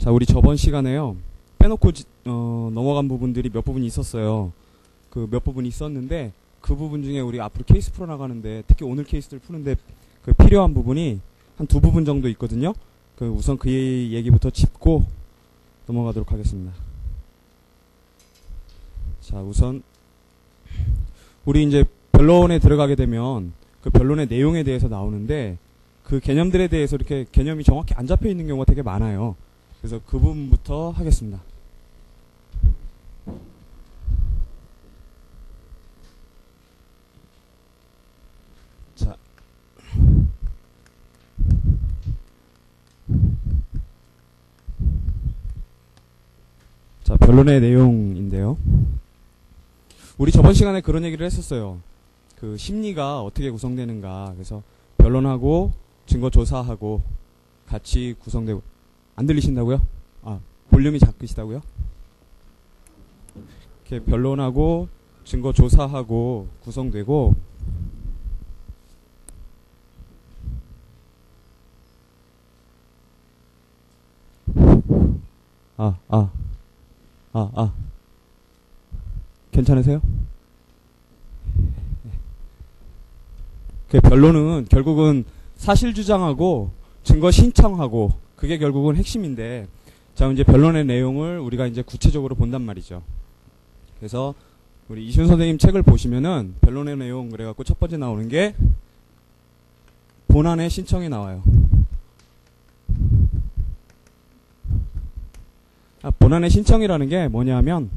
자, 우리 저번 시간에요. 빼놓고 넘어간 부분들이 몇 부분이 있었어요. 그 몇 부분이 있었는데 그 부분 중에 우리 앞으로 케이스 풀어나가는데 특히 오늘 케이스를 푸는데 그 필요한 부분이 한 두 부분 정도 있거든요. 그 우선 그 얘기부터 짚고 넘어가도록 하겠습니다. 자, 우선 우리 이제 변론에 들어가게 되면 그 변론의 내용에 대해서 나오는데 그 개념들에 대해서 이렇게 개념이 정확히 안 잡혀 있는 경우가 되게 많아요. 그래서 그 부분부터 하겠습니다. 자, 변론의 내용인데요. 우리 저번 시간에 그런 얘기를 했었어요. 그 심리가 어떻게 구성되는가. 그래서 변론하고 증거 조사하고 같이 구성되고. 안 들리신다고요? 아, 볼륨이 작으시다고요? 이렇게 변론하고 증거 조사하고 구성되고 괜찮으세요? 그 변론은 결국은 사실 주장하고 증거 신청하고 그게 결국은 핵심인데, 자, 이제 변론의 내용을 우리가 이제 구체적으로 본단 말이죠. 그래서 우리 이시훈 선생님 책을 보시면은 변론의 내용 그래갖고 첫 번째 나오는 게 본안의 신청이 나와요. 본안의 신청이라는 게 뭐냐면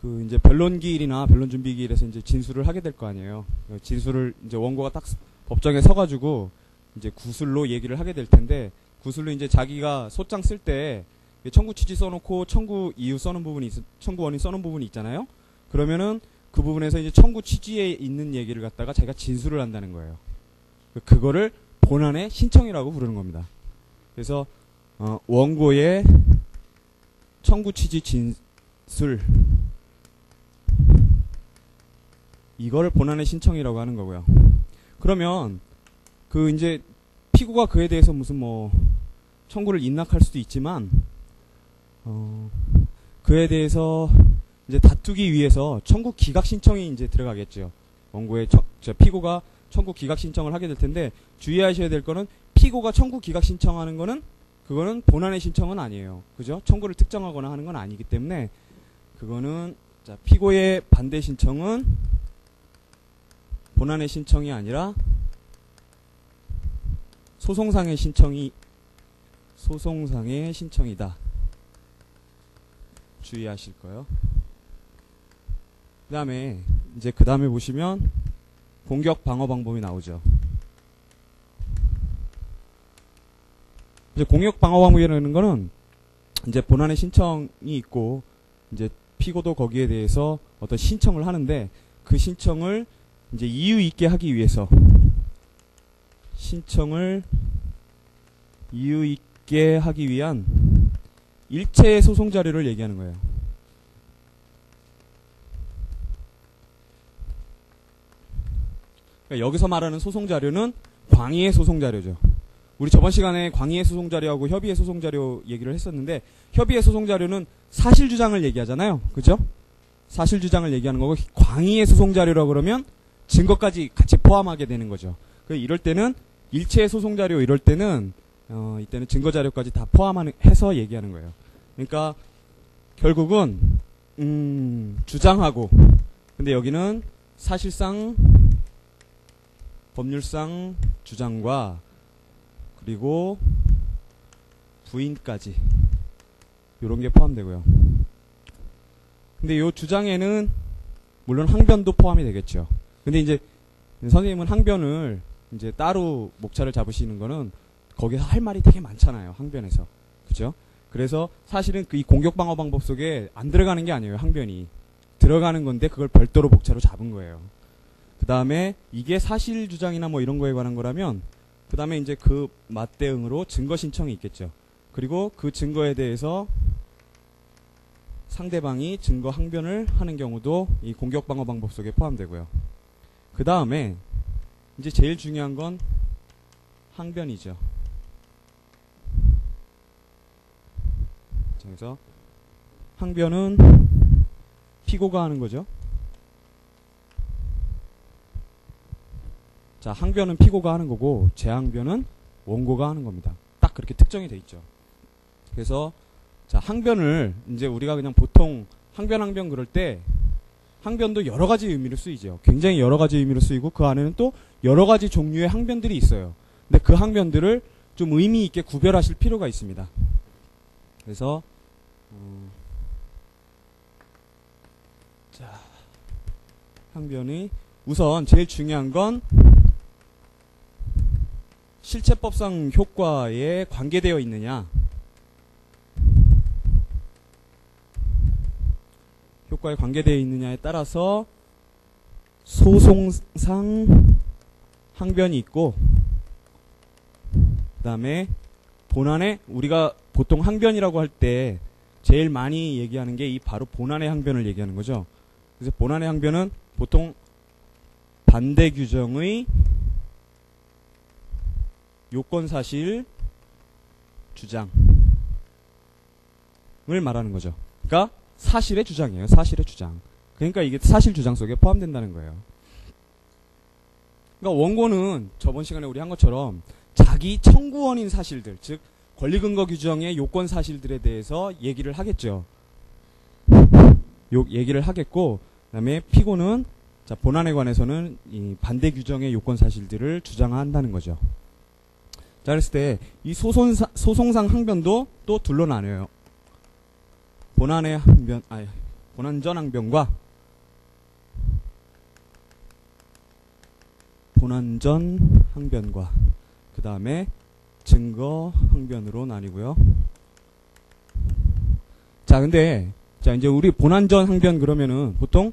그 이제 변론기일이나 변론준비기일에서 이제 진술을 하게 될 거 아니에요. 진술을 이제 원고가 딱 법정에 서가지고 이제 구술로 얘기를 하게 될 텐데, 구술로 이제 자기가 소장 쓸 때 청구 취지 써놓고 청구 이유 써놓은 부분이 청구 원인 써놓은 부분이 있잖아요. 그러면은 그 부분에서 이제 청구 취지에 있는 얘기를 갖다가 자기가 진술을 한다는 거예요. 그거를 본안의 신청이라고 부르는 겁니다. 그래서 원고의 청구 취지 진술, 이걸 본안의 신청이라고 하는 거고요. 그러면 그 이제 피고가 그에 대해서 무슨 뭐 청구를 인낙할 수도 있지만 그에 대해서 이제 다투기 위해서 청구 기각 신청이 이제 들어가겠죠. 원고의 피고가 청구 기각 신청을 하게 될 텐데, 주의하셔야 될 거는 피고가 청구 기각 신청하는 거는 그거는 본안의 신청은 아니에요. 그죠? 청구를 특정하거나 하는 건 아니기 때문에 그거는, 자, 피고의 반대 신청은 본안의 신청이 아니라 소송상의 신청이다. 주의하실 거예요. 그 다음에 보시면 공격 방어 방법이 나오죠. 이제 공격 방어 방법이라는 거는 이제 본안의 신청이 있고 이제 피고도 거기에 대해서 어떤 신청을 하는데, 그 신청을 이제 이유 있게 하기 위해서 신청을 이유 있게 하기 위한 일체의 소송 자료를 얘기하는 거예요. 그러니까 여기서 말하는 소송 자료는 광의의 소송 자료죠. 우리 저번 시간에 광의의 소송 자료하고 협의의 소송 자료 얘기를 했었는데, 협의의 소송 자료는 사실 주장을 얘기하잖아요. 그죠? 사실 주장을 얘기하는 거고, 광의의 소송 자료라고 그러면 증거까지 같이 포함하게 되는 거죠. 이럴 때는 일체의 소송 자료, 이럴 때는 이때는 증거 자료까지 다 포함해서 얘기하는 거예요. 그러니까 결국은 주장하고, 근데 여기는 사실상 법률상 주장과 그리고 부인까지 요런 게 포함되고요. 근데 요 주장에는 물론 항변도 포함이 되겠죠. 근데 이제 선생님은 항변을 이제 따로 목차를 잡으시는 거는 거기서 할 말이 되게 많잖아요. 항변에서. 그죠? 그래서 사실은 이 공격 방어 방법 속에 안 들어가는 게 아니에요. 항변이. 들어가는 건데 그걸 별도로 목차로 잡은 거예요. 그 다음에 이게 사실 주장이나 뭐 이런 거에 관한 거라면, 그 다음에 이제 그 맞대응으로 증거 신청이 있겠죠. 그리고 그 증거에 대해서 상대방이 증거 항변을 하는 경우도 이 공격 방어 방법 속에 포함되고요. 그 다음에 이제 제일 중요한 건 항변이죠. 자, 그래서 항변은 피고가 하는 거죠. 자, 항변은 피고가 하는 거고 재항변은 원고가 하는 겁니다. 딱 그렇게 특정이 돼 있죠. 그래서 자, 항변을 이제 우리가 그냥 보통 항변 그럴 때 항변도 여러 가지 의미로 쓰이죠. 굉장히 여러 가지 의미로 쓰이고 그 안에는 또 여러 가지 종류의 항변들이 있어요. 근데 그 항변들을 좀 의미 있게 구별하실 필요가 있습니다. 그래서 자, 항변이 우선 제일 중요한 건 실체법상 효과에 관계되어 있느냐, 효과에 관계되어 있느냐에 따라서 소송상 항변이 있고, 그 다음에 본안에 우리가 보통 항변이라고 할 때 제일 많이 얘기하는 게 이 바로 본안의 항변을 얘기하는 거죠. 그래서 본안의 항변은 보통 반대 규정의 요건사실 주장을 말하는 거죠. 그러니까 사실의 주장이에요. 사실의 주장. 그러니까 이게 사실 주장 속에 포함된다는 거예요. 그러니까 원고는 저번 시간에 우리 한 것처럼 자기 청구원인 사실들, 즉 권리근거 규정의 요건 사실들에 대해서 얘기를 하겠죠. 얘기를 하겠고, 그다음에 피고는 자, 본안에 관해서는 이 반대 규정의 요건 사실들을 주장한다는 거죠. 자, 그랬을 때 이 소송상 항변도 또 둘로 나뉘어요. 본안의 항변, 본안전 항변과 본안전 항변과 그 다음에 증거 항변으로 나뉘고요. 자, 근데 자, 이제 우리 본안전 항변 그러면은 보통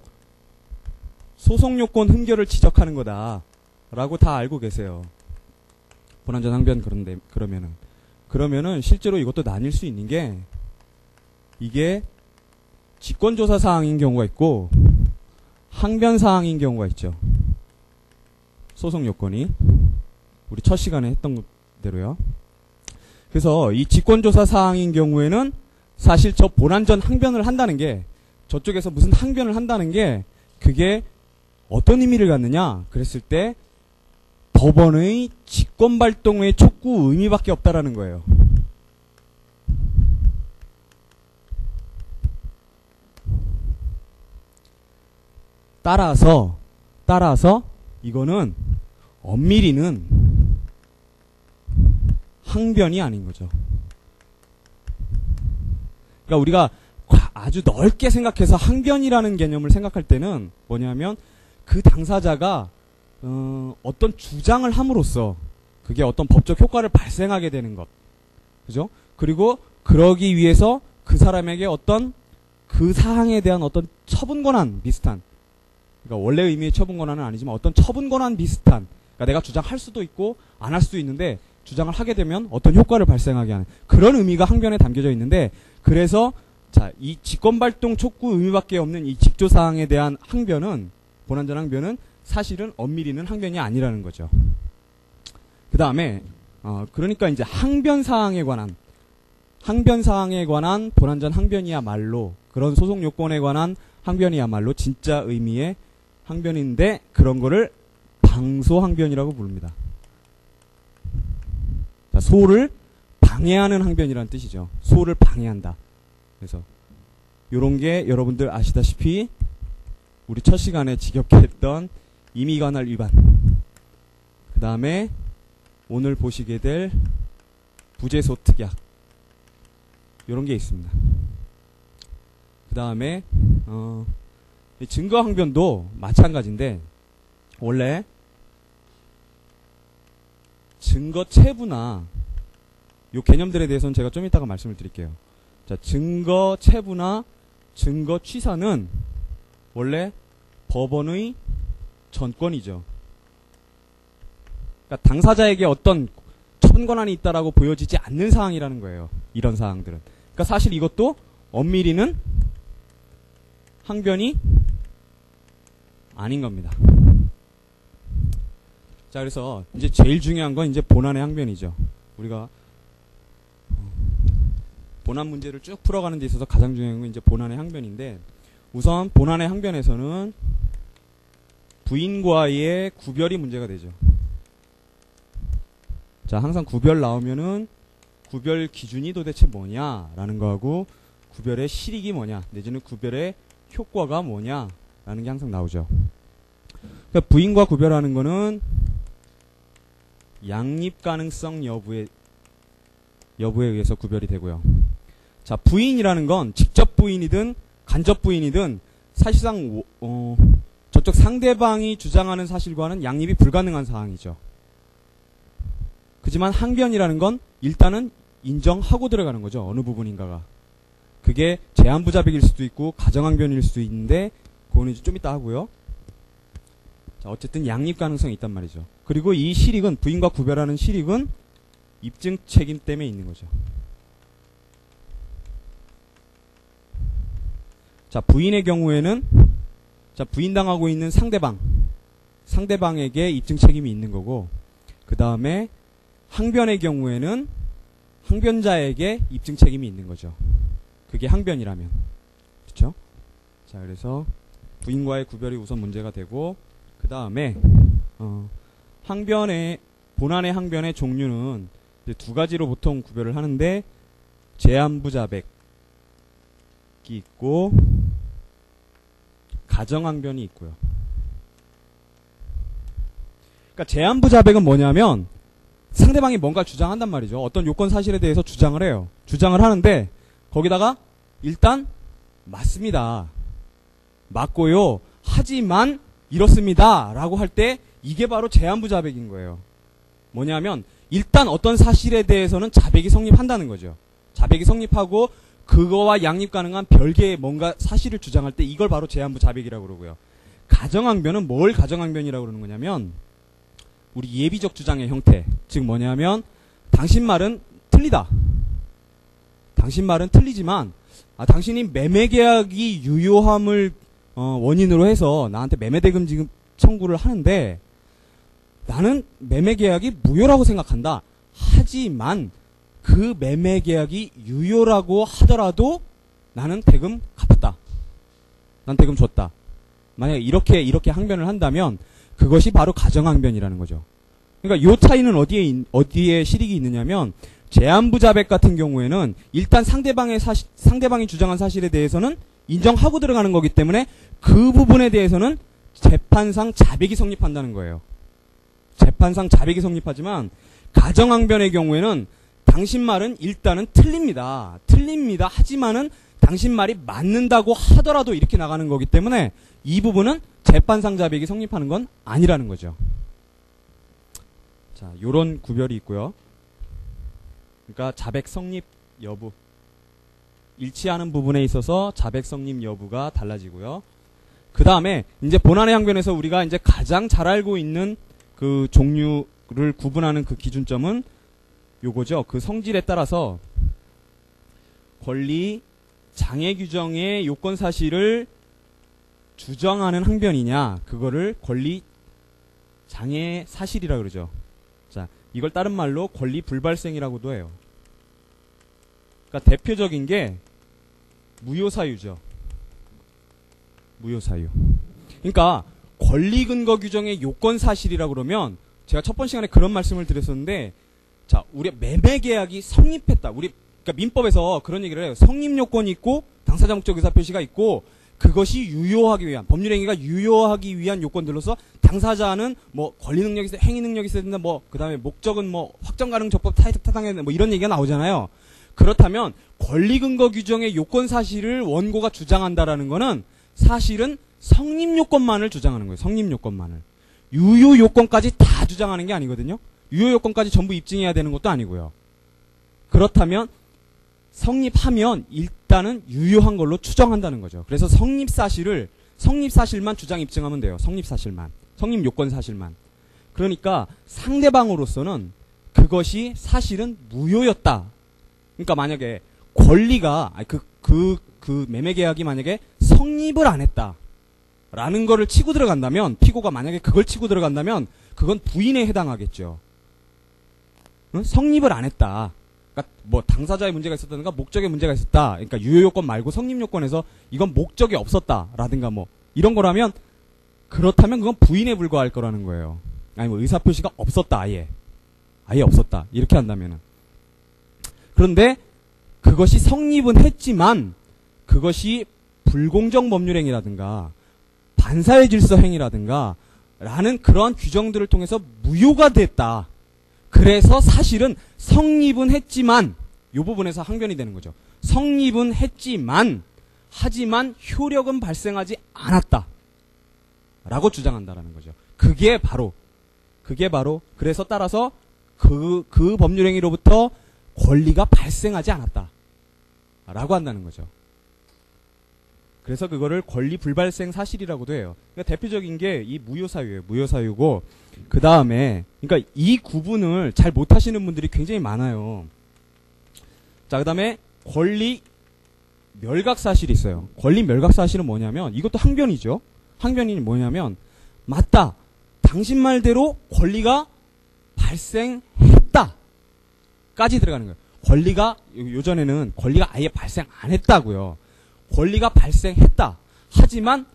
소송 요건 흠결을 지적하는 거다라고 다 알고 계세요. 본안전 항변 그러면은 실제로 이것도 나뉠 수 있는 게 이게 직권조사 사항인 경우가 있고 항변 사항인 경우가 있죠. 소송 요건이 우리 첫 시간에 했던 대로요. 그래서 이 직권조사 사항인 경우에는 사실 저 본안전 항변을 한다는 게 저쪽에서 무슨 항변을 한다는 게 그게 어떤 의미를 갖느냐 그랬을 때 법원의 직권발동의 촉구 의미밖에 없다라는 거예요. 따라서 이거는 엄밀히는 항변이 아닌 거죠. 그러니까 우리가 아주 넓게 생각해서 항변이라는 개념을 생각할 때는 뭐냐면 그 당사자가 어떤 주장을 함으로써 그게 어떤 법적 효과를 발생하게 되는 것. 그죠? 그리고 그러기 위해서 그 사람에게 어떤 그 사항에 대한 어떤 처분 권한 비슷한, 그러니까 원래 의미의 처분 권한은 아니지만 어떤 처분 권한 비슷한, 그러니까 내가 주장할 수도 있고 안 할 수도 있는데 주장을 하게 되면 어떤 효과를 발생하게 하는 그런 의미가 항변에 담겨져 있는데, 그래서 자, 이 직권발동 촉구 의미밖에 없는 이 직조사항에 대한 항변은, 본안전 항변은 사실은 엄밀히는 항변이 아니라는 거죠. 그 다음에 그러니까 이제 항변사항에 관한 본안전 항변이야말로, 그런 소송 요건에 관한 항변이야말로 진짜 의미의 항변인데 그런 거를 방소항변이라고 부릅니다. 자, 소를 방해하는 항변이라는 뜻이죠. 소를 방해한다. 그래서 요런 게 여러분들 아시다시피 우리 첫 시간에 지겹게 했던 임의관할 위반, 그 다음에 오늘 보시게 될 부재소 특약, 요런 게 있습니다. 그 다음에 증거항변도 마찬가지인데, 원래 증거체부나 요 개념들에 대해서는 제가 좀 이따가 말씀을 드릴게요. 자, 증거체부나 증거취사는 원래 법원의 전권이죠. 그러니까 당사자에게 어떤 처분 권한이 있다라고 보여지지 않는 사항이라는 거예요. 이런 사항들은. 그러니까 사실 이것도 엄밀히는 항변이 아닌 겁니다. 자, 그래서 이제 제일 중요한 건 이제 본안의 항변이죠. 우리가 본안 문제를 쭉 풀어가는 데 있어서 가장 중요한 건 이제 본안의 항변인데, 우선 본안의 항변에서는 부인과의 구별이 문제가 되죠. 자, 항상 구별 나오면은 구별 기준이 도대체 뭐냐라는 거하고 구별의 실익이 뭐냐, 내지는 구별의 효과가 뭐냐라는 게 항상 나오죠. 그러니까 부인과 구별하는 거는 양립 가능성 여부에 의해서 구별이 되고요. 자, 부인이라는 건 직접 부인이든 간접 부인이든 사실상 저쪽 상대방이 주장하는 사실과는 양립이 불가능한 사항이죠. 그지만 항변이라는 건 일단은 인정하고 들어가는 거죠. 어느 부분인가가. 그게 제한부자백일 수도 있고 가정항변일 수도 있는데 그거는 이제 좀 이따 하고요. 자, 어쨌든 양립 가능성이 있단 말이죠. 그리고 이 실익은, 부인과 구별하는 실익은 입증 책임 때문에 있는 거죠. 자, 부인의 경우에는, 자, 부인당하고 있는 상대방에게 입증 책임이 있는 거고, 그 다음에 항변의 경우에는 항변자에게 입증 책임이 있는 거죠. 그게 항변이라면. 그렇죠? 자, 그래서 부인과의 구별이 우선 문제가 되고, 그 다음에 본안의 항변의 종류는 이제 두 가지로 보통 구별을 하는데, 제한부자백이 있고 가정항변이 있고요. 그러니까 제한부자백은 뭐냐면 상대방이 뭔가 주장한단 말이죠. 어떤 요건 사실에 대해서 주장을 해요. 주장을 하는데 거기다가 일단 맞습니다, 맞고요, 하지만 이렇습니다 라고 할 때 이게 바로 제한부자백인 거예요. 뭐냐면 일단 어떤 사실에 대해서는 자백이 성립한다는 거죠. 자백이 성립하고 그거와 양립 가능한 별개의 뭔가 사실을 주장할 때 이걸 바로 제한부자백이라고 그러고요. 가정항변은 뭘 가정항변이라고 그러는 거냐면 우리 예비적 주장의 형태, 즉 뭐냐면 당신 말은 틀리다, 당신 말은 틀리지만 당신이 매매계약이 유효함을 원인으로 해서 나한테 매매대금 지금 청구를 하는데 나는 매매계약이 무효라고 생각한다. 하지만 그 매매계약이 유효라고 하더라도 나는 대금 갚았다, 난 대금 줬다. 만약에 이렇게 항변을 한다면 그것이 바로 가정항변이라는 거죠. 그러니까 요 차이는 어디에 실익이 있느냐면, 제한부자백 같은 경우에는 일단 상대방이 주장한 사실에 대해서는 인정하고 들어가는 거기 때문에 그 부분에 대해서는 재판상 자백이 성립한다는 거예요. 재판상 자백이 성립하지만 가정항변의 경우에는 당신 말은 일단은 틀립니다. 하지만은 당신 말이 맞는다고 하더라도 이렇게 나가는 거기 때문에 이 부분은 재판상 자백이 성립하는 건 아니라는 거죠. 자, 요런 구별이 있고요. 그러니까 자백 성립 여부, 일치하는 부분에 있어서 자백 성립 여부가 달라지고요. 그 다음에 이제 본안의 항변에서 우리가 이제 가장 잘 알고 있는 그 종류를 구분하는 그 기준점은 요거죠. 그 성질에 따라서 권리 장애 규정의 요건 사실을 주장하는 항변이냐, 그거를 권리 장애 사실이라 그러죠. 자, 이걸 다른 말로 권리 불발생이라고도 해요. 그러니까 대표적인 게 무효사유죠. 무효사유. 그러니까 권리 근거 규정의 요건 사실이라 그러면 제가 첫 번 시간에 그런 말씀을 드렸었는데, 자, 우리 매매계약이 성립했다. 그러니까 민법에서 그런 얘기를 해요. 성립 요건이 있고 당사자 목적 의사 표시가 있고 그것이 유효하기 위한, 법률행위가 유효하기 위한 요건들로서 당사자는 뭐 권리 능력이 있어야, 행위 능력이 있어야 된다, 뭐 그다음에 목적은 뭐 확정 가능 적법 타이득 타당해야 된다, 뭐 이런 얘기가 나오잖아요. 그렇다면 권리 근거 규정의 요건 사실을 원고가 주장한다라는 거는 사실은 성립 요건만을 주장하는 거예요. 성립 요건만을. 유효 요건까지 다 주장하는 게 아니거든요. 유효 요건까지 전부 입증해야 되는 것도 아니고요. 그렇다면 성립하면 일단은 유효한 걸로 추정한다는 거죠. 그래서 성립 사실만 주장 입증하면 돼요. 성립 요건 사실만. 그러니까 상대방으로서는 그것이 사실은 무효였다. 그러니까 만약에 권리가 그 매매계약이 만약에 성립을 안 했다 라는 거를 치고 들어간다면, 피고가 만약에 그걸 치고 들어간다면 그건 부인에 해당하겠죠. 응? 성립을 안 했다. 그러니까 그러니까 뭐 당사자의 문제가 있었다든가 목적의 문제가 있었다. 그러니까 유효 요건 말고 성립 요건에서 이건 목적이 없었다라든가 뭐 이런 거라면 그렇다면 그건 부인에 불과할 거라는 거예요. 아니 뭐 의사 표시가 없었다 아예 없었다 이렇게 한다면은. 그런데 그것이 성립은 했지만 그것이 불공정 법률행위라든가 반사회 질서 행위라든가 라는 그러한 규정들을 통해서 무효가 됐다. 그래서 사실은 성립은 했지만 이 부분에서 항변이 되는 거죠. 성립은 했지만 하지만 효력은 발생하지 않았다 라고 주장한다라는 거죠. 그게 바로 그래서 따라서 그 법률행위로부터 권리가 발생하지 않았다 라고 한다는 거죠. 그래서 그거를 권리 불발생 사실이라고도 해요. 그러니까 대표적인 게 이 무효사유예요. 무효사유고 그 다음에 그러니까 이 구분을 잘 못하시는 분들이 굉장히 많아요. 자, 그 다음에 권리 멸각 사실이 있어요. 권리 멸각 사실은 뭐냐면 이것도 항변이죠. 항변이 뭐냐면 맞다. 당신 말대로 권리가 발생했다 까지 들어가는 거예요. 권리가 요전에는 권리가 아예 발생 안 했다고요. 권리가 발생했다. 하지만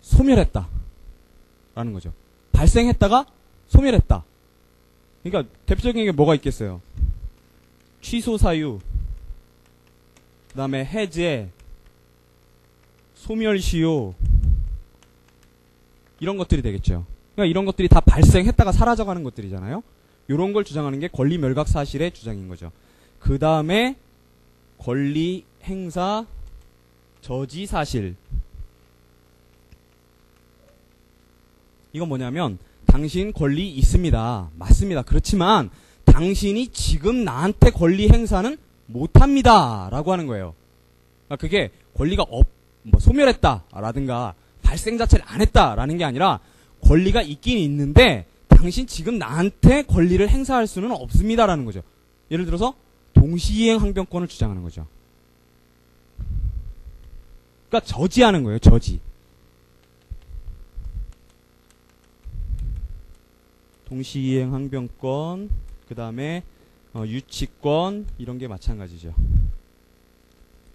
소멸했다 라는 거죠. 발생했다가 소멸했다. 그러니까 대표적인 게 뭐가 있겠어요. 취소 사유, 그 다음에 해제, 소멸시효 이런 것들이 되겠죠. 그러니까 이런 것들이 다 발생했다가 사라져가는 것들이잖아요. 이런 걸 주장하는 게 권리 멸각 사실의 주장인 거죠. 그 다음에 권리 행사 저지 사실. 이건 뭐냐면 당신 권리 있습니다. 맞습니다. 그렇지만 당신이 지금 나한테 권리 행사는 못합니다 라고 하는 거예요. 그러니까 그게 권리가 소멸했다 라든가 발생 자체를 안 했다 라는 게 아니라 권리가 있긴 있는데 당신 지금 나한테 권리를 행사할 수는 없습니다 라는 거죠. 예를 들어서 동시이행 항변권을 주장하는 거죠. 그러니까 저지하는 거예요. 저지. 동시이행 항변권, 그 다음에 유치권 이런 게 마찬가지죠.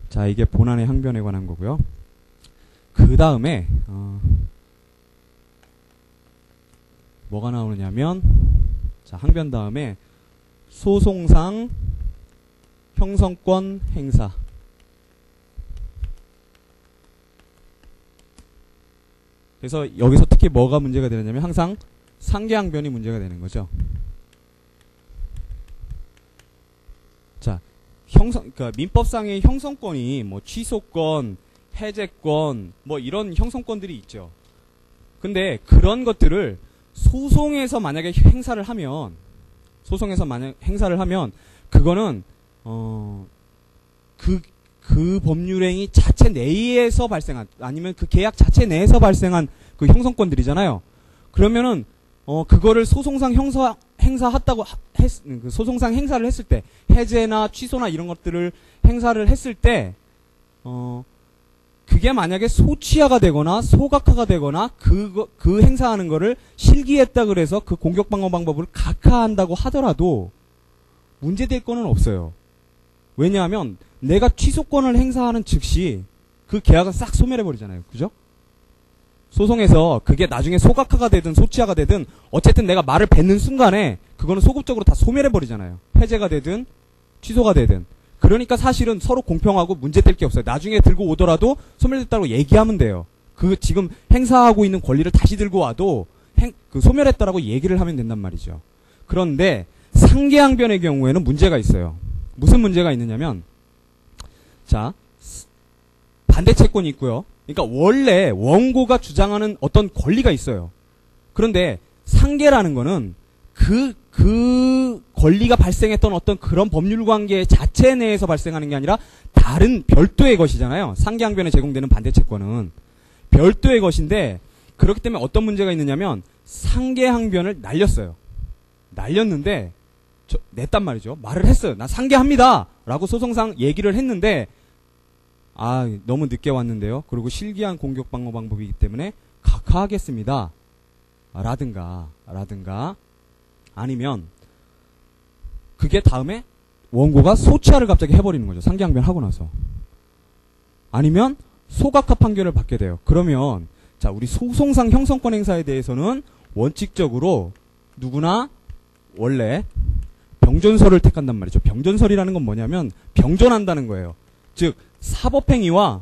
자, 이게 본안의 항변에 관한 거고요. 그 다음에 뭐가 나오느냐면 자, 항변 다음에 소송상 형성권 행사. 그래서 여기서 특히 뭐가 문제가 되느냐면 항상 상계항변이 문제가 되는 거죠. 자, 그러니까 민법상의 형성권이 뭐 취소권, 해제권, 뭐 이런 형성권들이 있죠. 근데 그런 것들을 소송에서 만약에 행사를 하면 그거는 그 법률행위 자체 내에서 발생한 아니면 그 계약 자체 내에서 발생한 그 형성권들이잖아요. 그러면은 그거를 소송상 행사했다고 그 소송상 행사를 했을 때 해제나 취소나 이런 것들을 행사를 했을 때 그게 만약에 소취하가 되거나 소각화가 되거나 그 행사하는 거를 실기했다 그래서 그 공격 방법을 각하한다고 하더라도 문제될 거는 없어요. 왜냐하면 내가 취소권을 행사하는 즉시 그 계약은 싹 소멸해버리잖아요. 그죠? 소송에서 그게 나중에 소각화가 되든 소취하가 되든 어쨌든 내가 말을 뱉는 순간에 그거는 소급적으로 다 소멸해버리잖아요. 해제가 되든 취소가 되든. 그러니까 사실은 서로 공평하고 문제될 게 없어요. 나중에 들고 오더라도 소멸됐다고 얘기하면 돼요. 그 지금 행사하고 있는 권리를 다시 들고 와도 소멸했다라고 얘기를 하면 된단 말이죠. 그런데 상계항변의 경우에는 문제가 있어요. 무슨 문제가 있느냐면 자, 반대채권이 있고요. 그러니까 원래 원고가 주장하는 어떤 권리가 있어요. 그런데 상계라는 거는 그 권리가 발생했던 어떤 그런 법률 관계 자체 내에서 발생하는 게 아니라 다른 별도의 것이잖아요. 상계항변에 제공되는 반대채권은 별도의 것인데 그렇기 때문에 어떤 문제가 있느냐면 상계항변을 날렸어요. 날렸는데 냈단 말이죠. 말을 했어요. 나 상계합니다 라고 소송상 얘기를 했는데 너무 늦게 왔는데요. 그리고 실기한 공격 방법이기 때문에 각하하겠습니다 라든가 아니면 그게 다음에 원고가 소치하를 갑자기 해버리는 거죠. 상기항변 하고 나서. 아니면 소각화 판결을 받게 돼요. 그러면 자, 우리 소송상 형성권 행사에 대해서는 원칙적으로 누구나 원래 병존설을 택한단 말이죠. 병존설이라는 건 뭐냐면 병존한다는 거예요. 즉 사법행위와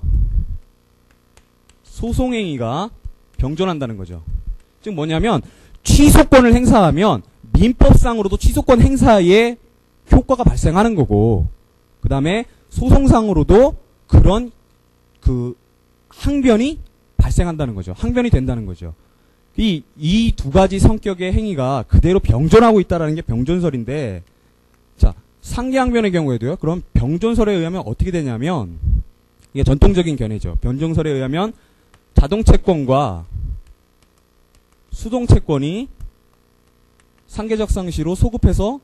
소송행위가 병존한다는 거죠. 즉 뭐냐면 취소권을 행사하면 민법상으로도 취소권 행사에 효과가 발생하는 거고, 그 다음에 소송상으로도 그런 그 항변이 발생한다는 거죠. 항변이 된다는 거죠. 이 두 가지 성격의 행위가 그대로 병존하고 있다는 게 병존설인데, 자, 상기항변의 경우에도요. 그럼 병존설에 의하면 어떻게 되냐면, 이게 전통적인 견해죠. 병존설에 의하면 자동채권과 수동채권이 상계적 상시로 소급해서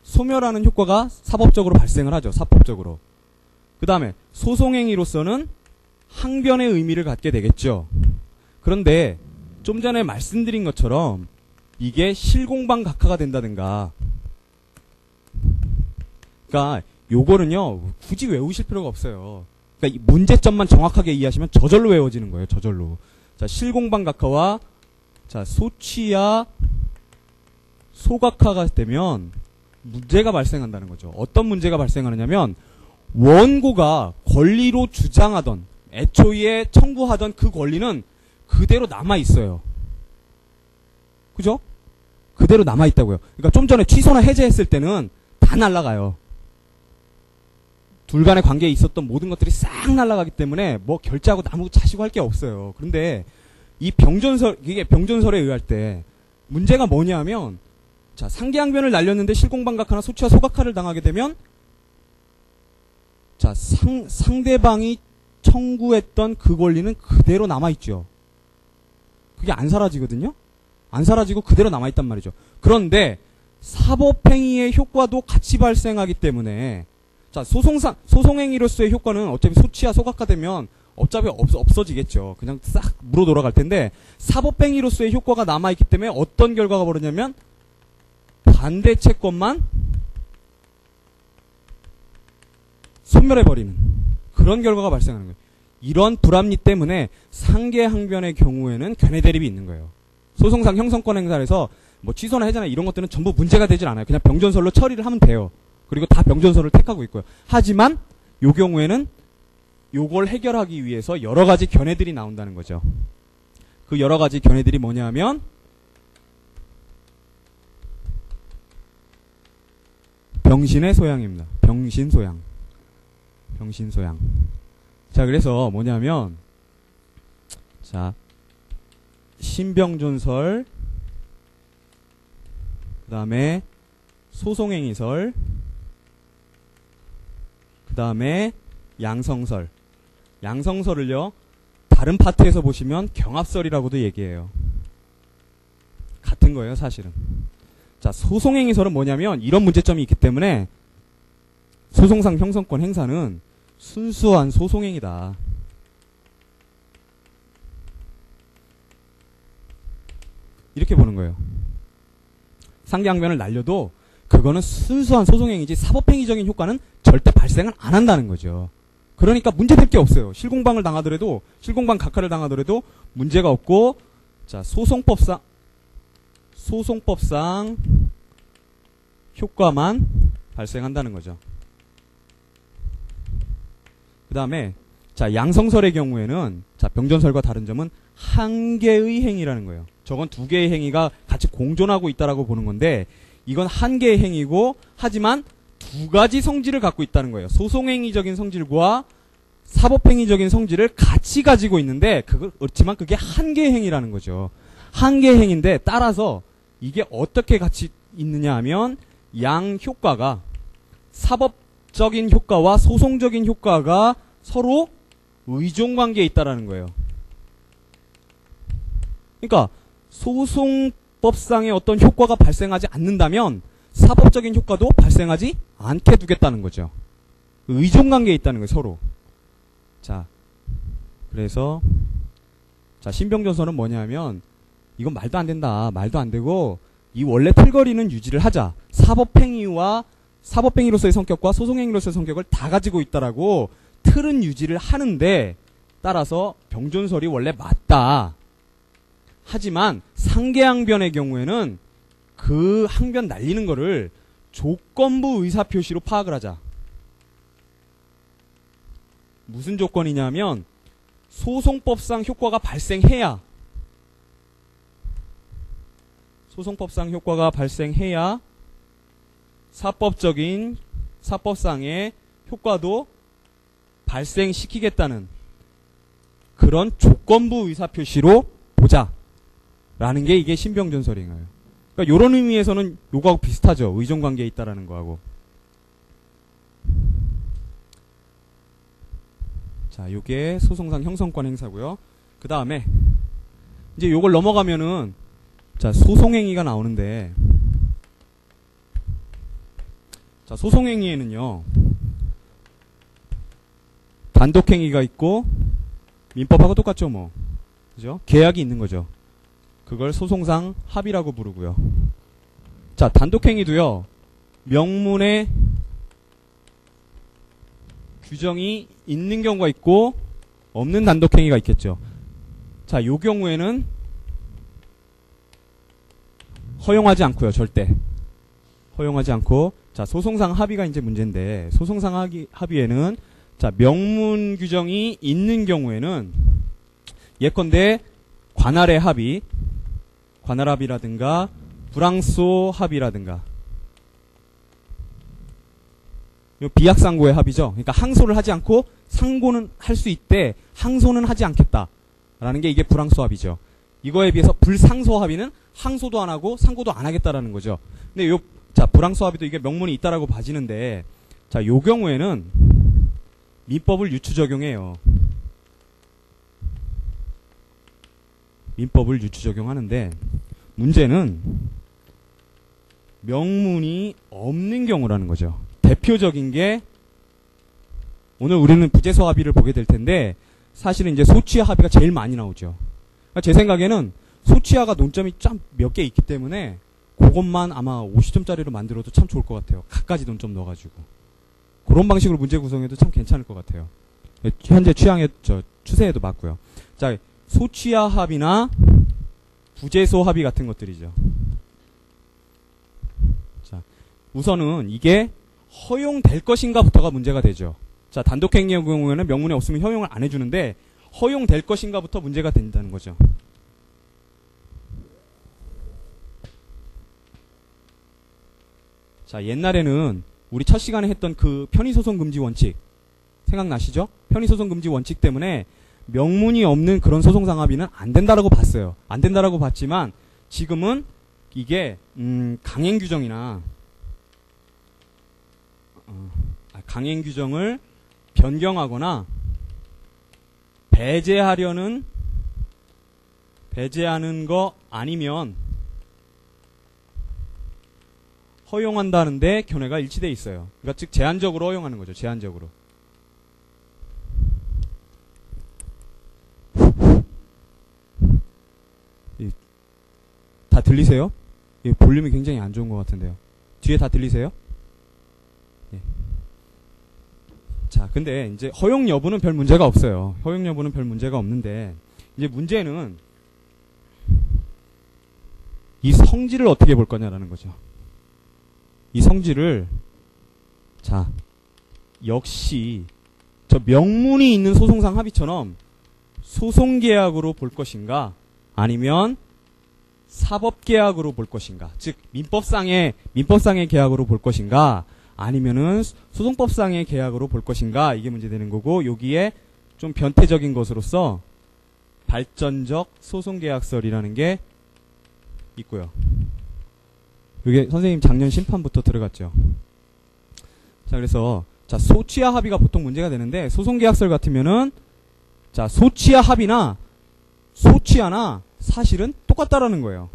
소멸하는 효과가 사법적으로 발생을 하죠. 사법적으로. 그 다음에 소송행위로서는 항변의 의미를 갖게 되겠죠. 그런데 좀 전에 말씀드린 것처럼 이게 실공방각하가 된다든가, 그러니까 요거는요 굳이 외우실 필요가 없어요. 그러니까 이 문제점만 정확하게 이해하시면 저절로 외워지는 거예요. 저절로. 자, 실공방각하와 자, 소취야 소각화가 되면 문제가 발생한다는 거죠. 어떤 문제가 발생하느냐면 원고가 권리로 주장하던 애초에 청구하던 그 권리는 그대로 남아있어요. 그죠? 그대로 남아있다고요. 그러니까 좀 전에 취소나 해제했을 때는 다 날아가요. 둘 간의 관계에 있었던 모든 것들이 싹 날아가기 때문에 뭐 결제하고 나무 차시고 할 게 없어요. 그런데 이 병존설, 이게 병존설에 의할 때 문제가 뭐냐면, 자, 상기항변을 날렸는데 실공방각하나 소치와 소각화를 당하게 되면, 자, 상대방이 청구했던 그 권리는 그대로 남아있죠. 그게 안 사라지거든요? 안 사라지고 그대로 남아있단 말이죠. 그런데 사법행위의 효과도 같이 발생하기 때문에, 자, 소송행위로서의 효과는 어차피 소치와 소각화되면 어차피 없어지겠죠. 그냥 싹 물어 돌아갈 텐데, 사법행위로서의 효과가 남아있기 때문에 어떤 결과가 벌어지냐면 반대 채권만 소멸해버리는 그런 결과가 발생하는 거예요. 이런 불합리 때문에 상계항변의 경우에는 견해대립이 있는 거예요. 소송상 형성권 행사에서 뭐 취소나 해제나 이런 것들은 전부 문제가 되질 않아요. 그냥 병존설로 처리를 하면 돼요. 그리고 다 병존설을 택하고 있고요. 하지만 요 경우에는 요걸 해결하기 위해서 여러 가지 견해들이 나온다는 거죠. 그 여러 가지 견해들이 뭐냐면 병신의 소양입니다. 병신소양. 병신소양. 자, 그래서 뭐냐면, 자, 신병존설, 그 다음에 소송행위설, 그 다음에 양성설. 양성설을요, 다른 파트에서 보시면 경합설이라고도 얘기해요. 같은 거예요, 사실은. 자, 소송행위설은 뭐냐면 이런 문제점이 있기 때문에 소송상 형성권 행사는 순수한 소송행위다. 이렇게 보는 거예요. 상기항변을 날려도 그거는 순수한 소송행위지 사법행위적인 효과는 절대 발생을 안 한다는 거죠. 그러니까 문제될 게 없어요. 실공방을 당하더라도, 실공방 각하를 당하더라도 문제가 없고, 자, 소송법상 효과만 발생한다는 거죠. 그 다음에, 자, 양성설의 경우에는, 자, 병존설과 다른 점은 한 개의 행위라는 거예요. 저건 두 개의 행위가 같이 공존하고 있다라고 보는 건데, 이건 한 개의 행위고, 하지만 두 가지 성질을 갖고 있다는 거예요. 소송행위적인 성질과 사법행위적인 성질을 같이 가지고 있는데, 그렇지만 그게 한 개의 행위라는 거죠. 한 개의 행위인데, 따라서 이게 어떻게 같이 있느냐 하면, 양 효과가 사법적인 효과와 소송적인 효과가 서로 의존관계에 있다라는 거예요. 그러니까 소송법상의 어떤 효과가 발생하지 않는다면 사법적인 효과도 발생하지 않게 두겠다는 거죠. 의존관계에 있다는 거예요, 서로. 자, 그래서 자, 신병존설은 뭐냐면 이건 말도 안 된다. 말도 안 되고 이 원래 틀거리는 유지를 하자. 사법행위와 사법행위로서의 성격과 소송행위로서의 성격을 다 가지고 있다라고 틀은 유지를 하는데, 따라서 병존설이 원래 맞다. 하지만 상계항변의 경우에는 그 항변 날리는 거를 조건부 의사표시로 파악을 하자. 무슨 조건이냐면 소송법상 효과가 발생해야, 소송법상 효과가 발생해야 사법상의 효과도 발생시키겠다는 그런 조건부 의사표시로 보자 라는 게 이게 신병존설인 거예요. 그러니까 이런 의미에서는 요거하고 비슷하죠. 의존관계에 있다라는 거하고. 자, 요게 소송상 형성권 행사고요. 그 다음에 이제 요걸 넘어가면은 자, 소송행위가 나오는데, 자, 소송행위에는요 단독행위가 있고 민법하고 똑같죠, 뭐. 그죠? 계약이 있는 거죠. 그걸 소송상 합의라고 부르고요. 자, 단독행위도요, 명문에 규정이 있는 경우가 있고, 없는 단독행위가 있겠죠. 자, 요 경우에는 허용하지 않고요, 절대. 허용하지 않고, 자, 소송상 합의가 이제 문제인데, 소송상 합의에는, 자, 명문 규정이 있는 경우에는, 예컨대, 관할의 합의, 관할 합의라든가 불항소 합의라든가 요 비약상고의 합의죠. 그러니까 항소를 하지 않고 상고는 할 수 있대, 항소는 하지 않겠다라는 게 이게 불항소 합의죠. 이거에 비해서 불상소 합의는 항소도 안 하고 상고도 안 하겠다라는 거죠. 근데 요, 자, 불항소 합의도 이게 명문이 있다라고 봐지는데, 자, 요 경우에는 민법을 유추 적용해요. 민법을 유추 적용하는데, 문제는 명문이 없는 경우라는 거죠. 대표적인 게 오늘 우리는 부재소 합의를 보게 될 텐데, 사실은 이제 소취하 합의가 제일 많이 나오죠. 그러니까 제 생각에는 소취하가 논점이 좀 몇 개 있기 때문에 그것만 아마 50점짜리로 만들어도 참 좋을 것 같아요. 각가지 논점 넣어가지고 그런 방식으로 문제 구성해도 참 괜찮을 것 같아요. 현재 취향의 추세에도 맞고요. 자, 소취하 합의나 부재소 합의 같은 것들이죠. 자, 우선은 이게 허용될 것인가부터가 문제가 되죠. 자, 단독행위의 경우에는 명문이 없으면 허용을 안 해주는데, 허용될 것인가부터 문제가 된다는 거죠. 자, 옛날에는 우리 첫 시간에 했던 그 편의소송 금지 원칙 생각나시죠? 편의소송 금지 원칙 때문에 명문이 없는 그런 소송상 합의는 안 된다라고 봤어요. 안 된다라고 봤지만 지금은 이게 강행 규정이나 강행 규정을 변경하거나 배제하는 거 아니면 허용한다는데 견해가 일치돼 있어요. 그러니까 즉 제한적으로 허용하는 거죠. 제한적으로. 다 들리세요? 볼륨이 굉장히 안 좋은 것 같은데요. 뒤에 다 들리세요? 예. 자, 근데 이제 허용 여부는 별 문제가 없어요. 허용 여부는 별 문제가 없는데, 이제 문제는 이 성질을 어떻게 볼 거냐라는 거죠. 이 성질을, 자, 역시 저 명문이 있는 소송상 합의처럼 소송계약으로 볼 것인가, 아니면 사법계약으로 볼 것인가, 즉 민법상의 계약으로 볼 것인가, 아니면은 소송법상의 계약으로 볼 것인가, 이게 문제되는 거고, 여기에 좀 변태적인 것으로서 발전적 소송계약설이라는 게 있고요. 이게 선생님 작년 심판부터 들어갔죠. 자, 그래서 자, 소취하 합의가 보통 문제가 되는데, 소송계약설 같으면은 자, 소취하 합의나 소취하나 사실은 똑같다라는 거예요.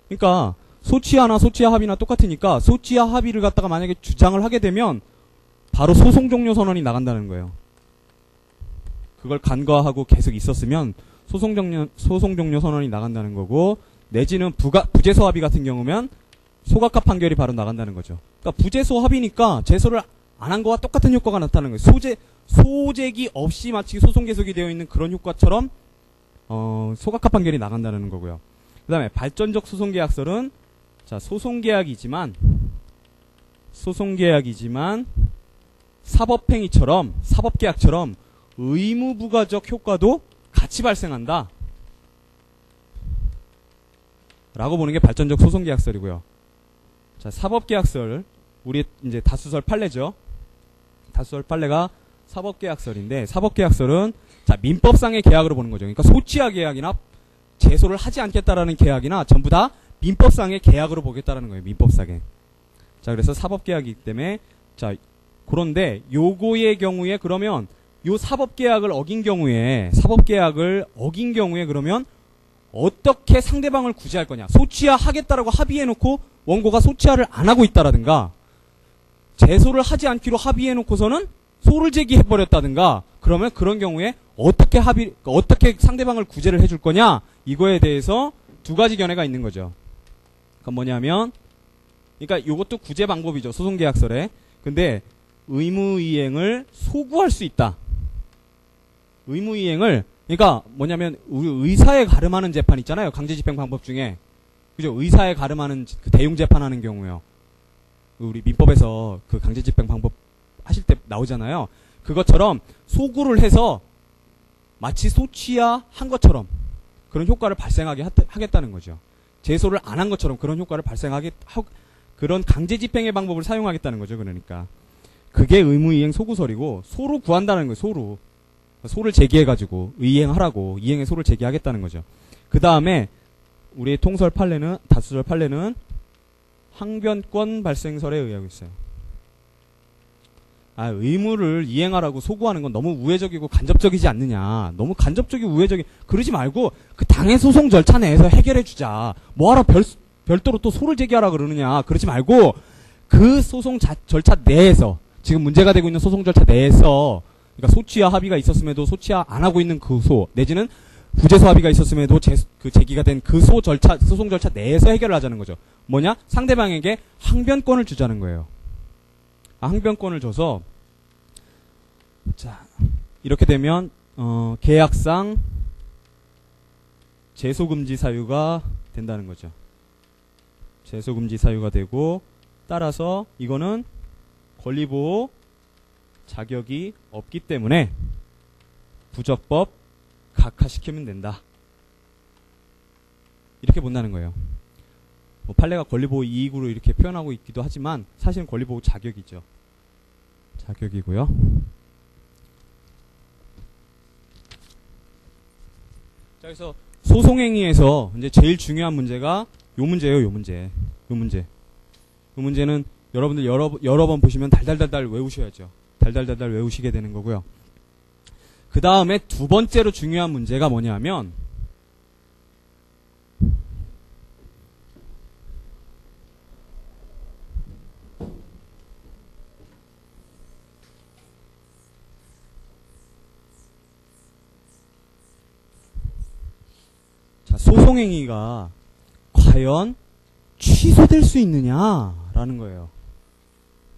그러니까 소취하나 소취하 합의나 똑같으니까 소취하 합의를 갖다가 만약에 주장을 하게 되면 바로 소송 종료 선언이 나간다는 거예요. 그걸 간과하고 계속 있었으면 소송 종료 선언이 나간다는 거고, 내지는 부재소 합의 같은 경우면 소각합 판결이 바로 나간다는 거죠. 그러니까 부재소 합의니까 제소를 안 한 거와 똑같은 효과가 나타나는 거예요. 소재기 없이 마치 소송 계속이 되어 있는 그런 효과처럼 소각합 판결이 나간다는 거고요. 그 다음에 발전적 소송계약설은 자 소송계약이지만 사법계약처럼 의무부가적 효과도 같이 발생한다 라고 보는 게 발전적 소송계약설이고요. 자 사법계약설 우리 이제 다수설 판례죠. 다수설 판례가 사법계약설인데 사법계약설은 자 민법상의 계약으로 보는 거죠. 그러니까 소취하 계약이나 제소를 하지 않겠다라는 계약이나 전부 다 민법상의 계약으로 보겠다라는 거예요. 민법상에. 자 그래서 사법계약이기 때문에 자 그런데 요거의 경우에 그러면 요 사법계약을 어긴 경우에 그러면 어떻게 상대방을 구제할 거냐. 소취하 하겠다라고 합의해놓고 원고가 소취하를 안 하고 있다라든가 제소를 하지 않기로 합의해놓고서는 소를 제기해버렸다든가 그러면 그런 경우에 어떻게 상대방을 구제를 해줄 거냐 이거에 대해서 두 가지 견해가 있는 거죠. 그건 뭐냐면 그러니까 요것도 구제 방법이죠. 소송계약설에. 근데 의무이행을 소구할 수 있다. 의무이행을 그러니까 뭐냐면 우리 의사에 가름하는 재판 있잖아요. 강제집행 방법 중에 그죠? 의사에 가름하는 그 대용 재판하는 경우요. 우리 민법에서 그 강제집행 방법 하실 때 나오잖아요. 그것처럼 소구를 해서 마치 소취하 한 것처럼 그런 효과를 발생하게 하겠다는 거죠. 제소를 안 한 것처럼 그런 효과를 발생하게 그런 강제집행의 방법을 사용하겠다는 거죠. 그러니까 그게 의무이행 소구설이고 소로 구한다는 거예요. 소를 제기해가지고 이행하라고 이행의 소를 제기하겠다는 거죠. 그 다음에 우리의 통설 판례는 다수설 판례는 항변권 발생설에 의하고 있어요. 의무를 이행하라고 소구하는 건 너무 우회적이고 간접적이지 않느냐. 너무 간접적이고 우회적이 그러지 말고 그 당해 소송 절차 내에서 해결해 주자. 뭐하러 별도로 또 소를 제기하라 그러느냐. 그러지 말고 그 소송 절차 내에서 지금 문제가 되고 있는 소송 절차 내에서 그러니까 소취하 합의가 있었음에도 소취하 안 하고 있는 그 소 내지는 부재소 합의가 있었음에도 제기가 된 그 소송 절차 내에서 해결을 하자는 거죠. 뭐냐? 상대방에게 항변권을 주자는 거예요. 항변권을 줘서 자 이렇게 되면 계약상 제소금지 사유가 된다는 거죠. 제소금지 사유가 되고 따라서 이거는 권리보호 자격이 없기 때문에 부적법 각하시키면 된다. 이렇게 본다는 거예요. 판례가 권리보호 이익으로 이렇게 표현하고 있기도 하지만 사실은 권리보호 자격이죠. 자격이고요. 자, 그래서 소송행위에서 이제 제일 중요한 문제가 요 문제예요. 요 문제는 여러분들 여러 번 보시면 달달달달 외우셔야죠. 달달달달 외우시게 되는 거고요. 그 다음에 두 번째로 중요한 문제가 뭐냐면 자, 소송행위가 과연 취소될 수 있느냐라는 거예요.